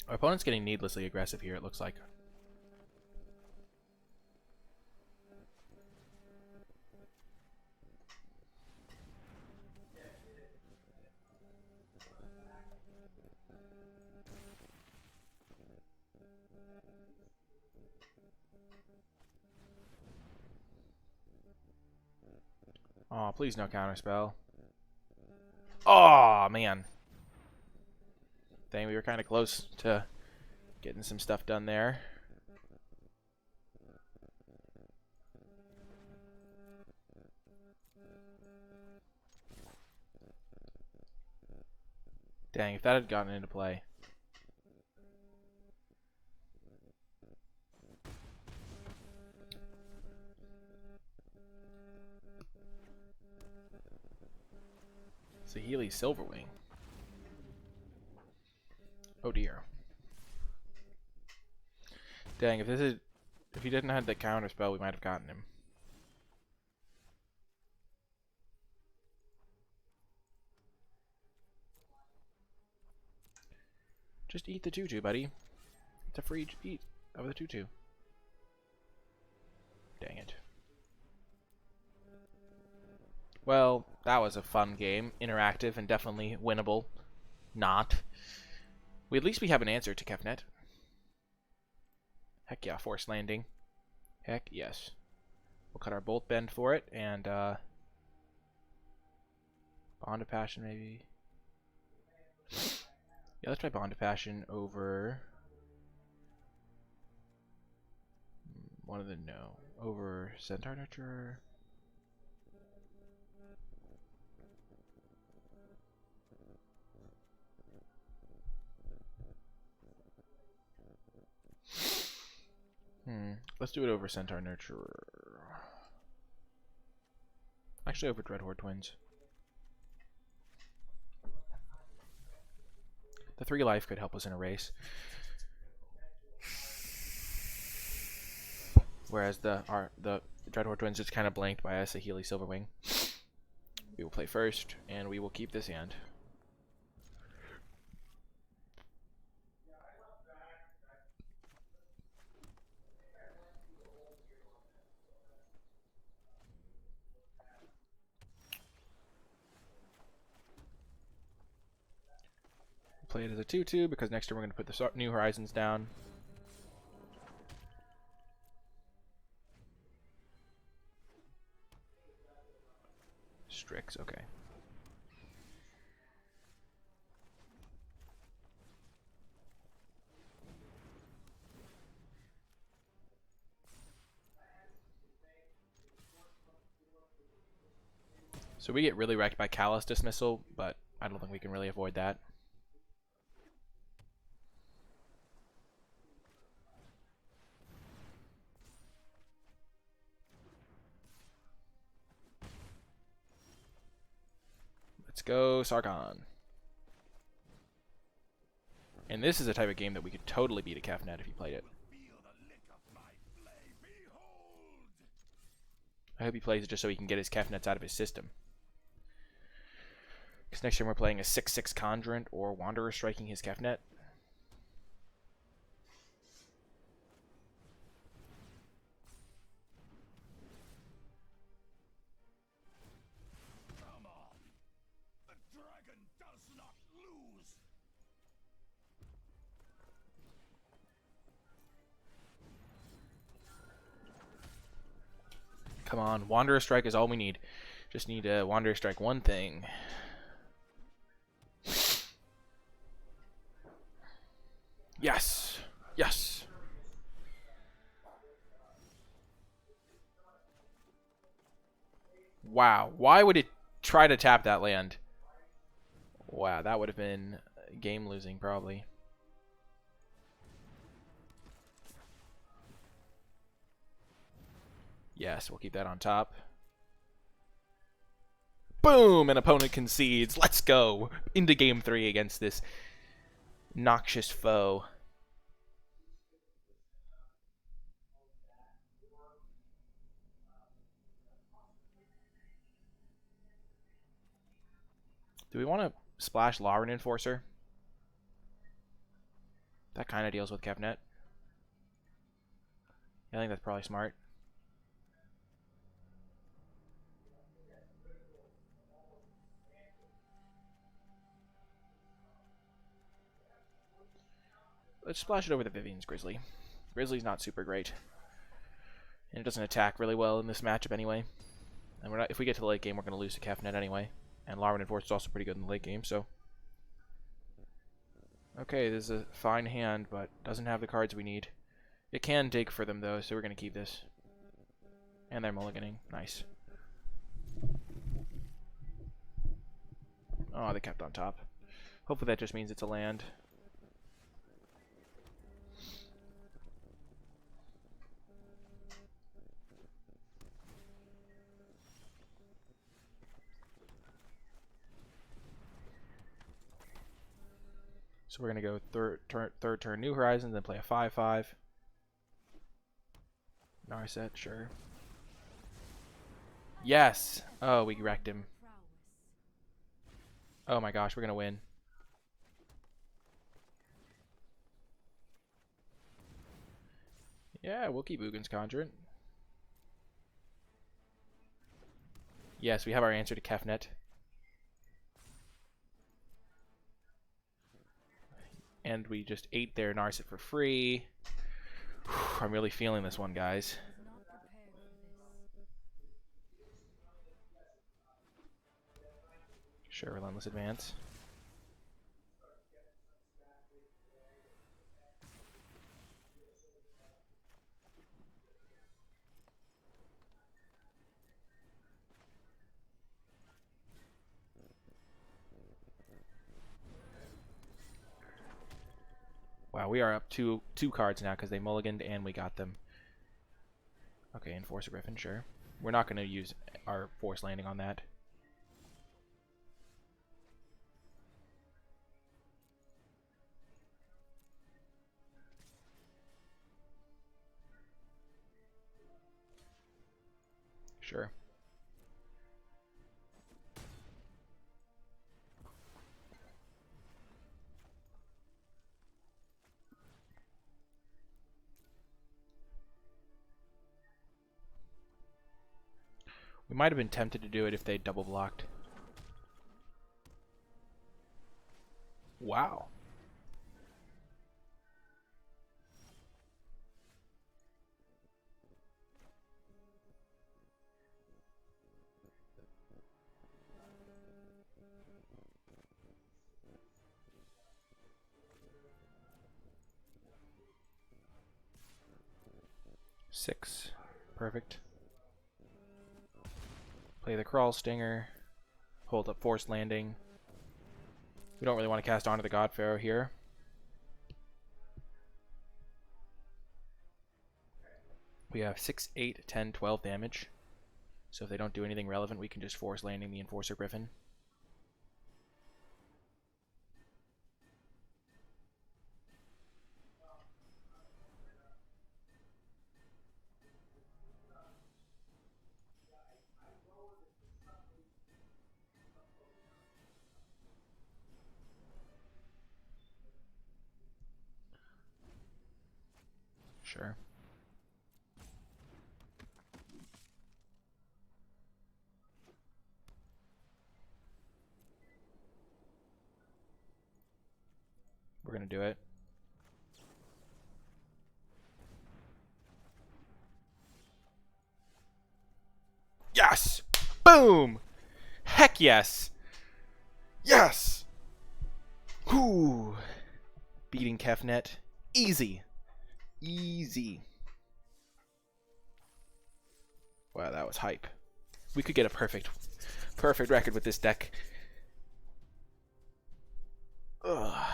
Our opponent's getting needlessly aggressive here, it looks like. Oh, please no counterspell. Oh, man. Dang, we were kind of close to getting some stuff done there. Dang, if that had gotten into play. Saheeli Silverwing. Oh dear. Dang, if he didn't have the counter spell, we might have gotten him. Just eat the tutu, buddy. It's a free eat of the tutu. Dang it. Well, that was a fun game. Interactive and definitely winnable. Not. At least we have an answer to Kefnet. Heck yeah, forced landing. Heck yes. We'll cut our bolt bend for it, and Bond of Passion maybe. Yeah, let's try Bond of Passion over one of the over Centaur Nurturer. Let's do it over Centaur Nurturer. Actually, over Dreadhorde Twins. The 3 life could help us in a race. Whereas the Dreadhorde Twins just kind of blanked by us, a Healy Silverwing. We will play first, and we will keep this hand. Play it as a 2/2 because next turn we're going to put the New Horizons down. Strix, okay. So we get really wrecked by Callous Dismissal, but I don't think we can really avoid that. Let's go, Sargon. And this is a type of game that we could totally beat a Kefnet if you played it. I hope he plays it just so he can get his Kefnets out of his system. Because next time we're playing a 6/6 Conjurant or Wanderer striking his Kefnet. Come on. The dragon does not lose. Come on, Wanderer Strike is all we need. Just need to Wanderer Strike one thing. Yes! Yes! Wow, why would it try to tap that land? Wow, that would have been game losing probably. Yes, we'll keep that on top. Boom! An opponent concedes. Let's go! Into game 3 against this noxious foe. Do we want to splash Lauren Enforcer? That kind of deals with Kefnet. I think that's probably smart. Let's splash it over the Vivian's Grizzly. Grizzly's not super great. And it doesn't attack really well in this matchup anyway. And we're not, if we get to the late game, we're going to lose to Kefnet anyway. And Lauren Enforcer is also pretty good in the late game, so. Okay, this is a fine hand, but doesn't have the cards we need. It can dig for them, though, so we're going to keep this. And they're mulliganing. Nice. Oh, they kept on top. Hopefully that just means it's a land. So we're going to go third turn New Horizons, then play a 5/5. Narset, sure. Yes! Oh, we wrecked him. Oh my gosh, we're going to win. Yeah, we'll keep Ugin's Conjurant. Yes, we have our answer to Kefnet. And we just ate their Narset for free. I'm really feeling this one, guys. I was not prepared for this. Sure, Relentless Advance. Wow, we are up two cards now because they mulliganed and we got them. Okay, Enforcer Griffin, sure. We're not going to use our Force Landing on that. Sure. We might have been tempted to do it if they double blocked. Wow. Six. Perfect. Play the Crawl Stinger. Hold up Forced Landing. We don't really want to cast Honor the God Pharaoh here. We have 6, 8, 10, 12 damage. So if they don't do anything relevant, we can just Force Landing the Enforcer Griffin. Sure. We're going to do it. Yes! Boom! Heck yes! Yes! Whoo! Beating Kefnet. Easy. Easy. Wow, that was hype. We could get a perfect record with this deck. Ugh.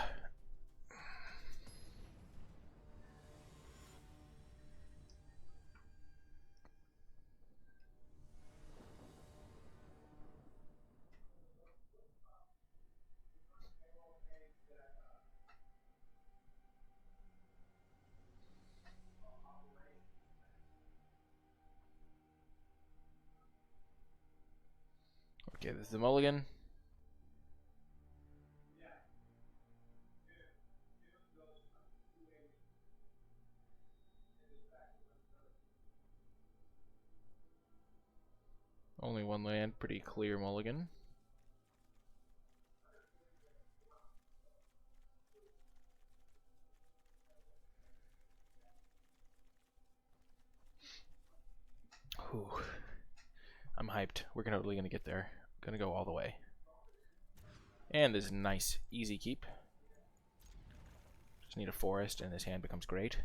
Okay, this is the mulligan. Only one land, pretty clear mulligan. Whew. I'm hyped. We're totally gonna get there. Gonna go all the way. And this is nice, easy keep. Just need a forest, and this hand becomes great.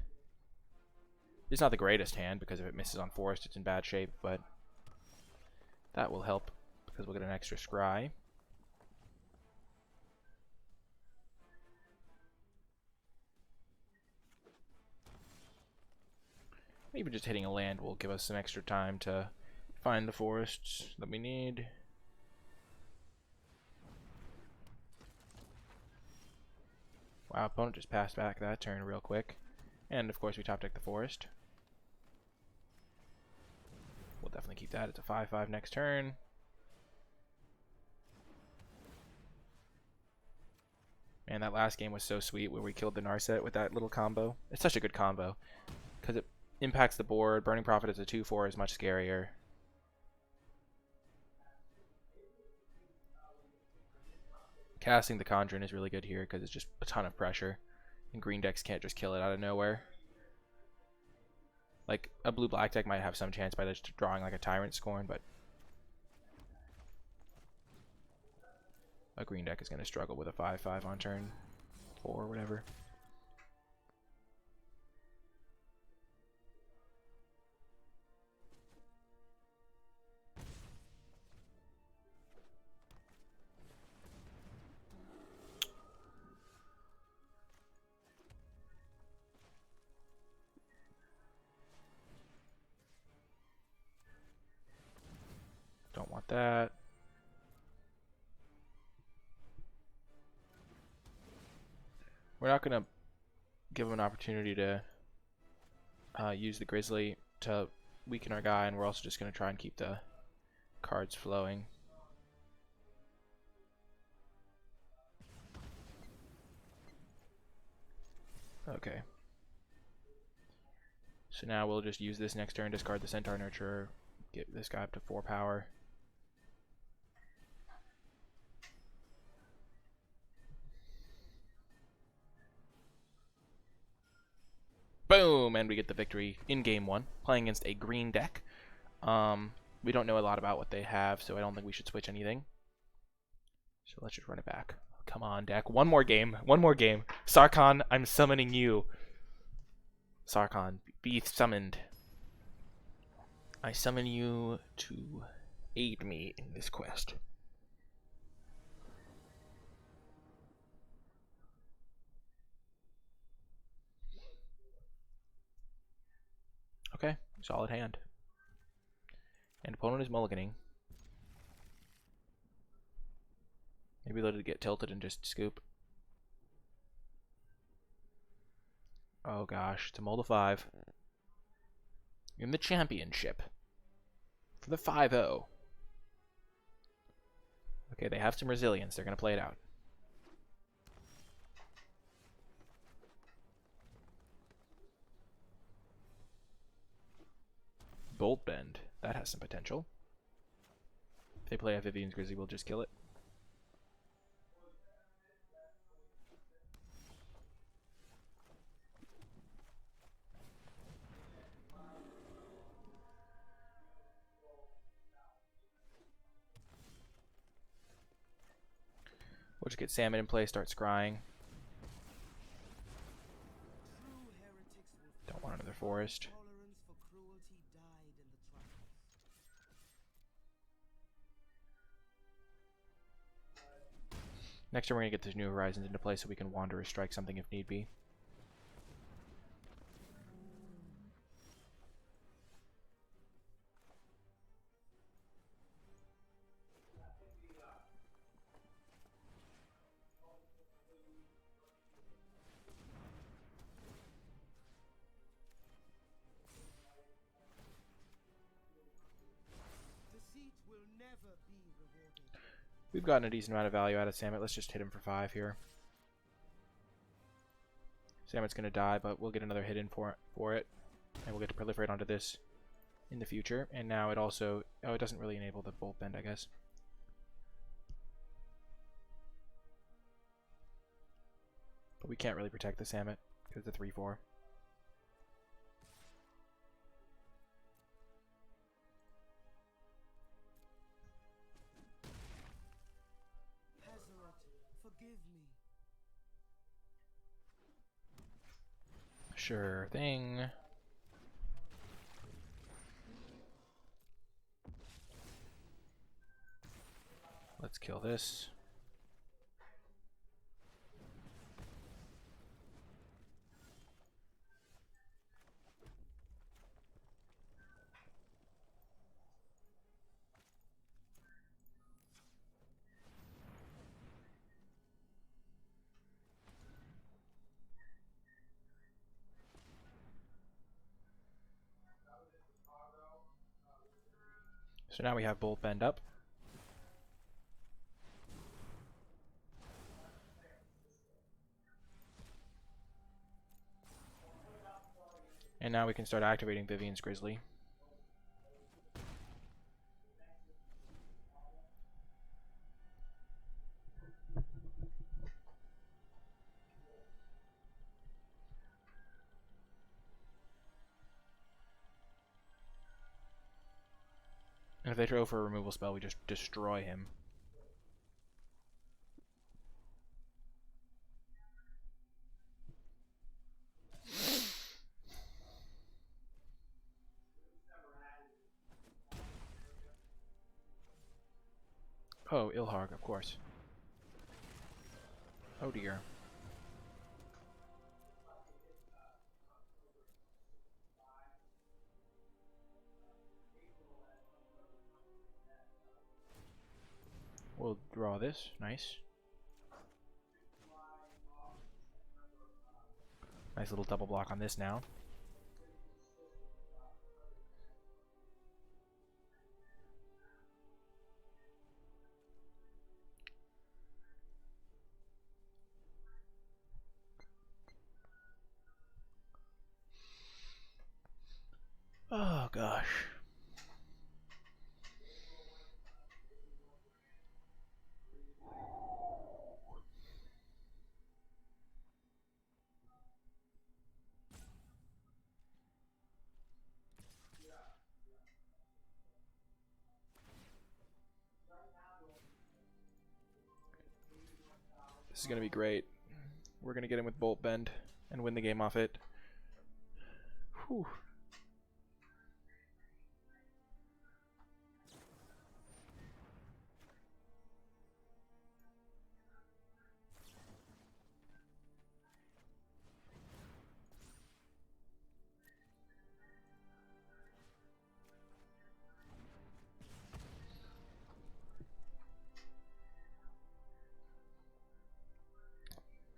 It's not the greatest hand because if it misses on forest, it's in bad shape, but that will help because we'll get an extra scry. Even just hitting a land will give us some extra time to find the forests that we need. Wow, opponent just passed back that turn real quick. And of course we top deck the forest. We'll definitely keep that. It's a 5/5 next turn. Man, that last game was so sweet where we killed the Narset with that little combo. It's such a good combo because it impacts the board. Burning Prophet as a 2/4 is much scarier. Casting the Conjuring is really good here because it's just a ton of pressure. And green decks can't just kill it out of nowhere. Like, a blue-black deck might have some chance by just drawing like a Tyrant Scorn, but a green deck is going to struggle with a 5/5 on turn 4 or whatever. Don't want that. We're not going to give him an opportunity to use the Grizzly to weaken our guy, and we're also just going to try and keep the cards flowing. Okay. So now we'll just use this next turn, discard the Centaur Nurturer, get this guy up to 4 power. Boom! And we get the victory in game 1, playing against a green deck. We don't know a lot about what they have, so I don't think we should switch anything. So let's just run it back. Come on, deck. One more game. One more game. Sarkhan, I'm summoning you. Sarkhan, be summoned. I summon you to aid me in this quest. Okay, solid hand. And opponent is mulliganing. Maybe let it get tilted and just scoop. Oh gosh, it's a Mold of 5. In the championship. For the 5-0. Okay, they have some resilience. They're going to play it out. Bolt Bend. That has some potential. If they play a Vivian's Grizzly, we'll just kill it. We'll just get Salmon in play, start scrying. Don't want another forest. Next turn we're going to get this New Horizons into play so we can Wanderer strike something if need be. We've gotten a decent amount of value out of Samet. Let's just hit him for 5 here. Samet's going to die, but we'll get another hit in for it. And we'll get to proliferate onto this in the future. And now it also... Oh, it doesn't really enable the Bolt Bend, I guess. But we can't really protect the Samet because it's a 3/4. Sure thing. Let's kill this. So now we have Bolt Bend up. And now we can start activating Vivian's Grizzly. And if they throw for a removal spell, we just destroy him. Oh, Ilharg, of course. Oh dear. We'll draw this. Nice. Nice little double block on this now. Oh gosh. This is going to be great. We're going to get him with Bolt Bend and win the game off it. Whew.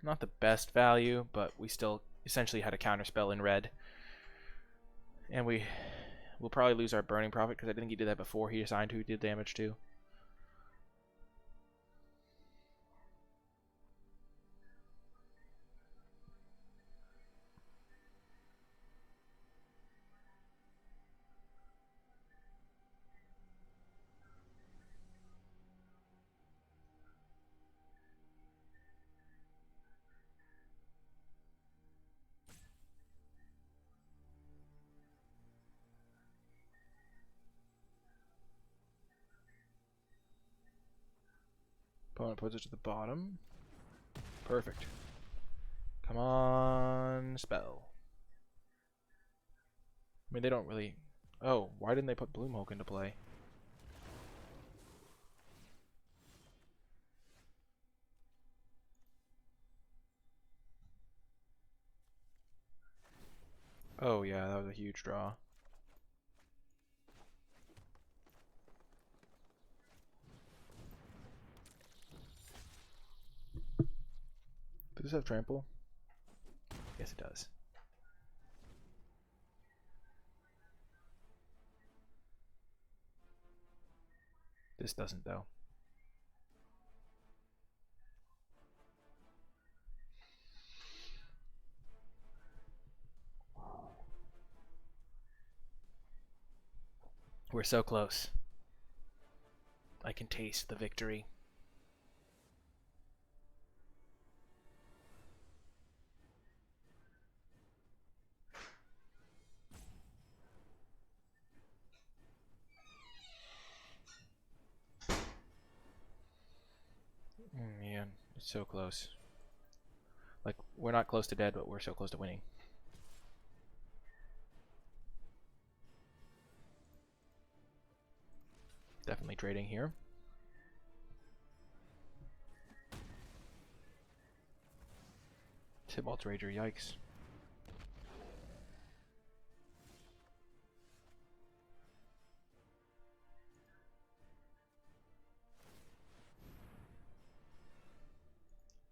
Not the best value, but we still essentially had a counterspell in red. And we'll probably lose our Burning Prophet because I think he did that before he assigned who he did damage to. Opponent puts it to the bottom. Perfect. Come on, spell. I mean, they don't really... Oh, why didn't they put Bloomhulk into play? Oh yeah, that was a huge draw. Does this have trample? Yes, it does. This doesn't, though. We're so close. I can taste the victory. Man, it's so close. Like, we're not close to dead, but we're so close to winning. Definitely trading here. Tybalt's Rager, yikes.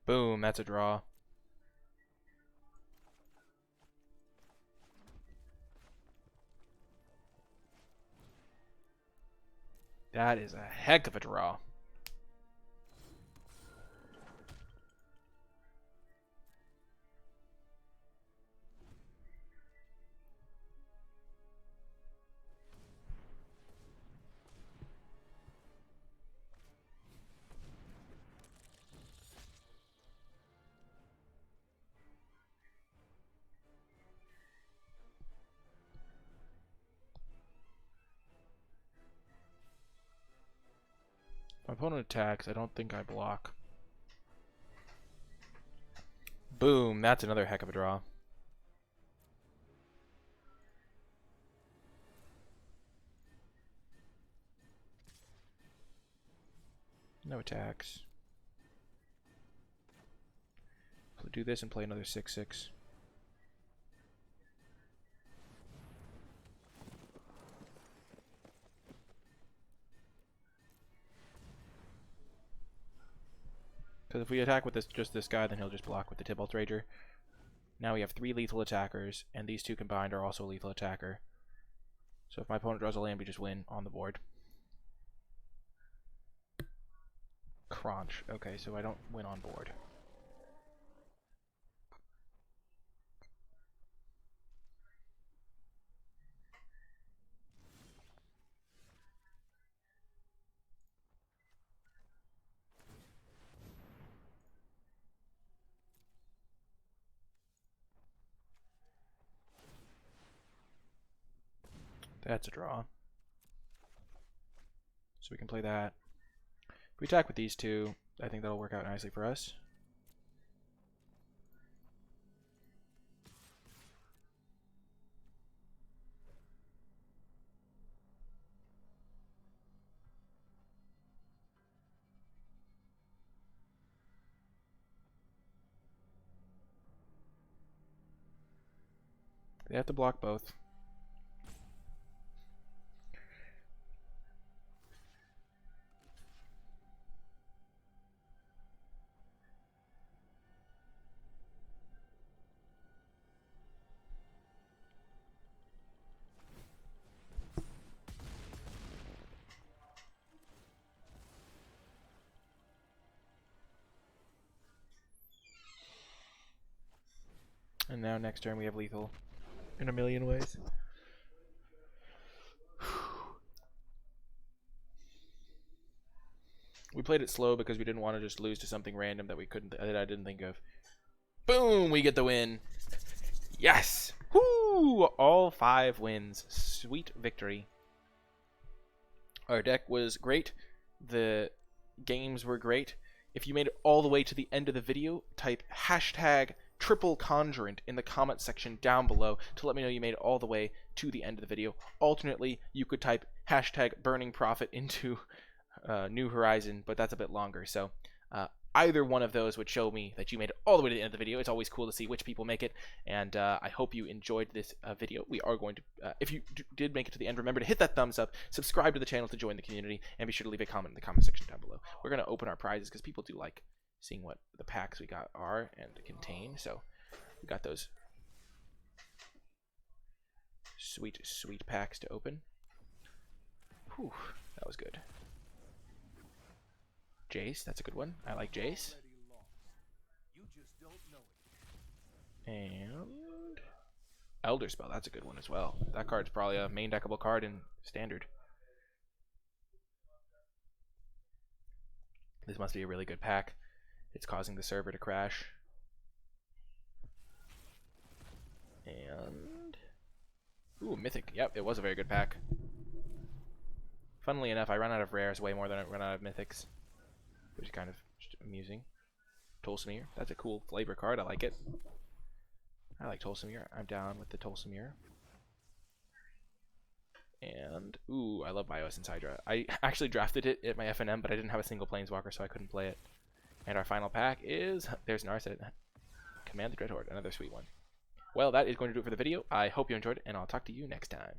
Boom, that's a draw. That is a heck of a draw. opponent attacks, I don't think I block. Boom, that's another heck of a draw. No attacks. So do this and play another 6/6. Because if we attack with just this guy, then he'll just block with the Tybalt Rager. Now we have 3 lethal attackers, and these 2 combined are also a lethal attacker. So if my opponent draws a land, we just win on the board. Crunch. Okay, so I don't win on board. That's a draw. So we can play that. If we attack with these 2, I think that'll work out nicely for us. They have to block both. And now next turn we have lethal in a million ways. We played it slow because we didn't want to just lose to something random that I didn't think of. Boom! We get the win. Yes! Woo! All 5 wins. Sweet victory. Our deck was great. The games were great. If you made it all the way to the end of the video, type #TripleConjurant in the comment section down below to let me know you made it all the way to the end of the video. Alternately, you could type #BurningProfit into New Horizon, but that's a bit longer. So either one of those would show me that you made it all the way to the end of the video. It's always cool to see which people make it, and I hope you enjoyed this video. We are going to, if you did make it to the end, remember to hit that thumbs up, subscribe to the channel to join the community, and be sure to leave a comment in the comment section down below. We're going to open our prizes because people do like seeing what the packs we got are and contain. So we got those sweet, sweet packs to open. Whew, that was good. Jace, that's a good one. I like Jace. And Elder Spell, that's a good one as well. That card's probably a main deckable card in Standard. This must be a really good pack. It's causing the server to crash. And ooh, Mythic. Yep, it was a very good pack. Funnily enough, I run out of rares way more than I run out of Mythics, which is kind of amusing. Tolsimir, that's a cool flavor card. I like it. I like Tolsimir. I'm down with the Tolsimir. And ooh, I love Bioessence Hydra. I actually drafted it at my FNM, but I didn't have a single Planeswalker, so I couldn't play it. And our final pack is, there's Narset. Command the Dreadhorde, another sweet one. Well, that is going to do it for the video. I hope you enjoyed it, and I'll talk to you next time.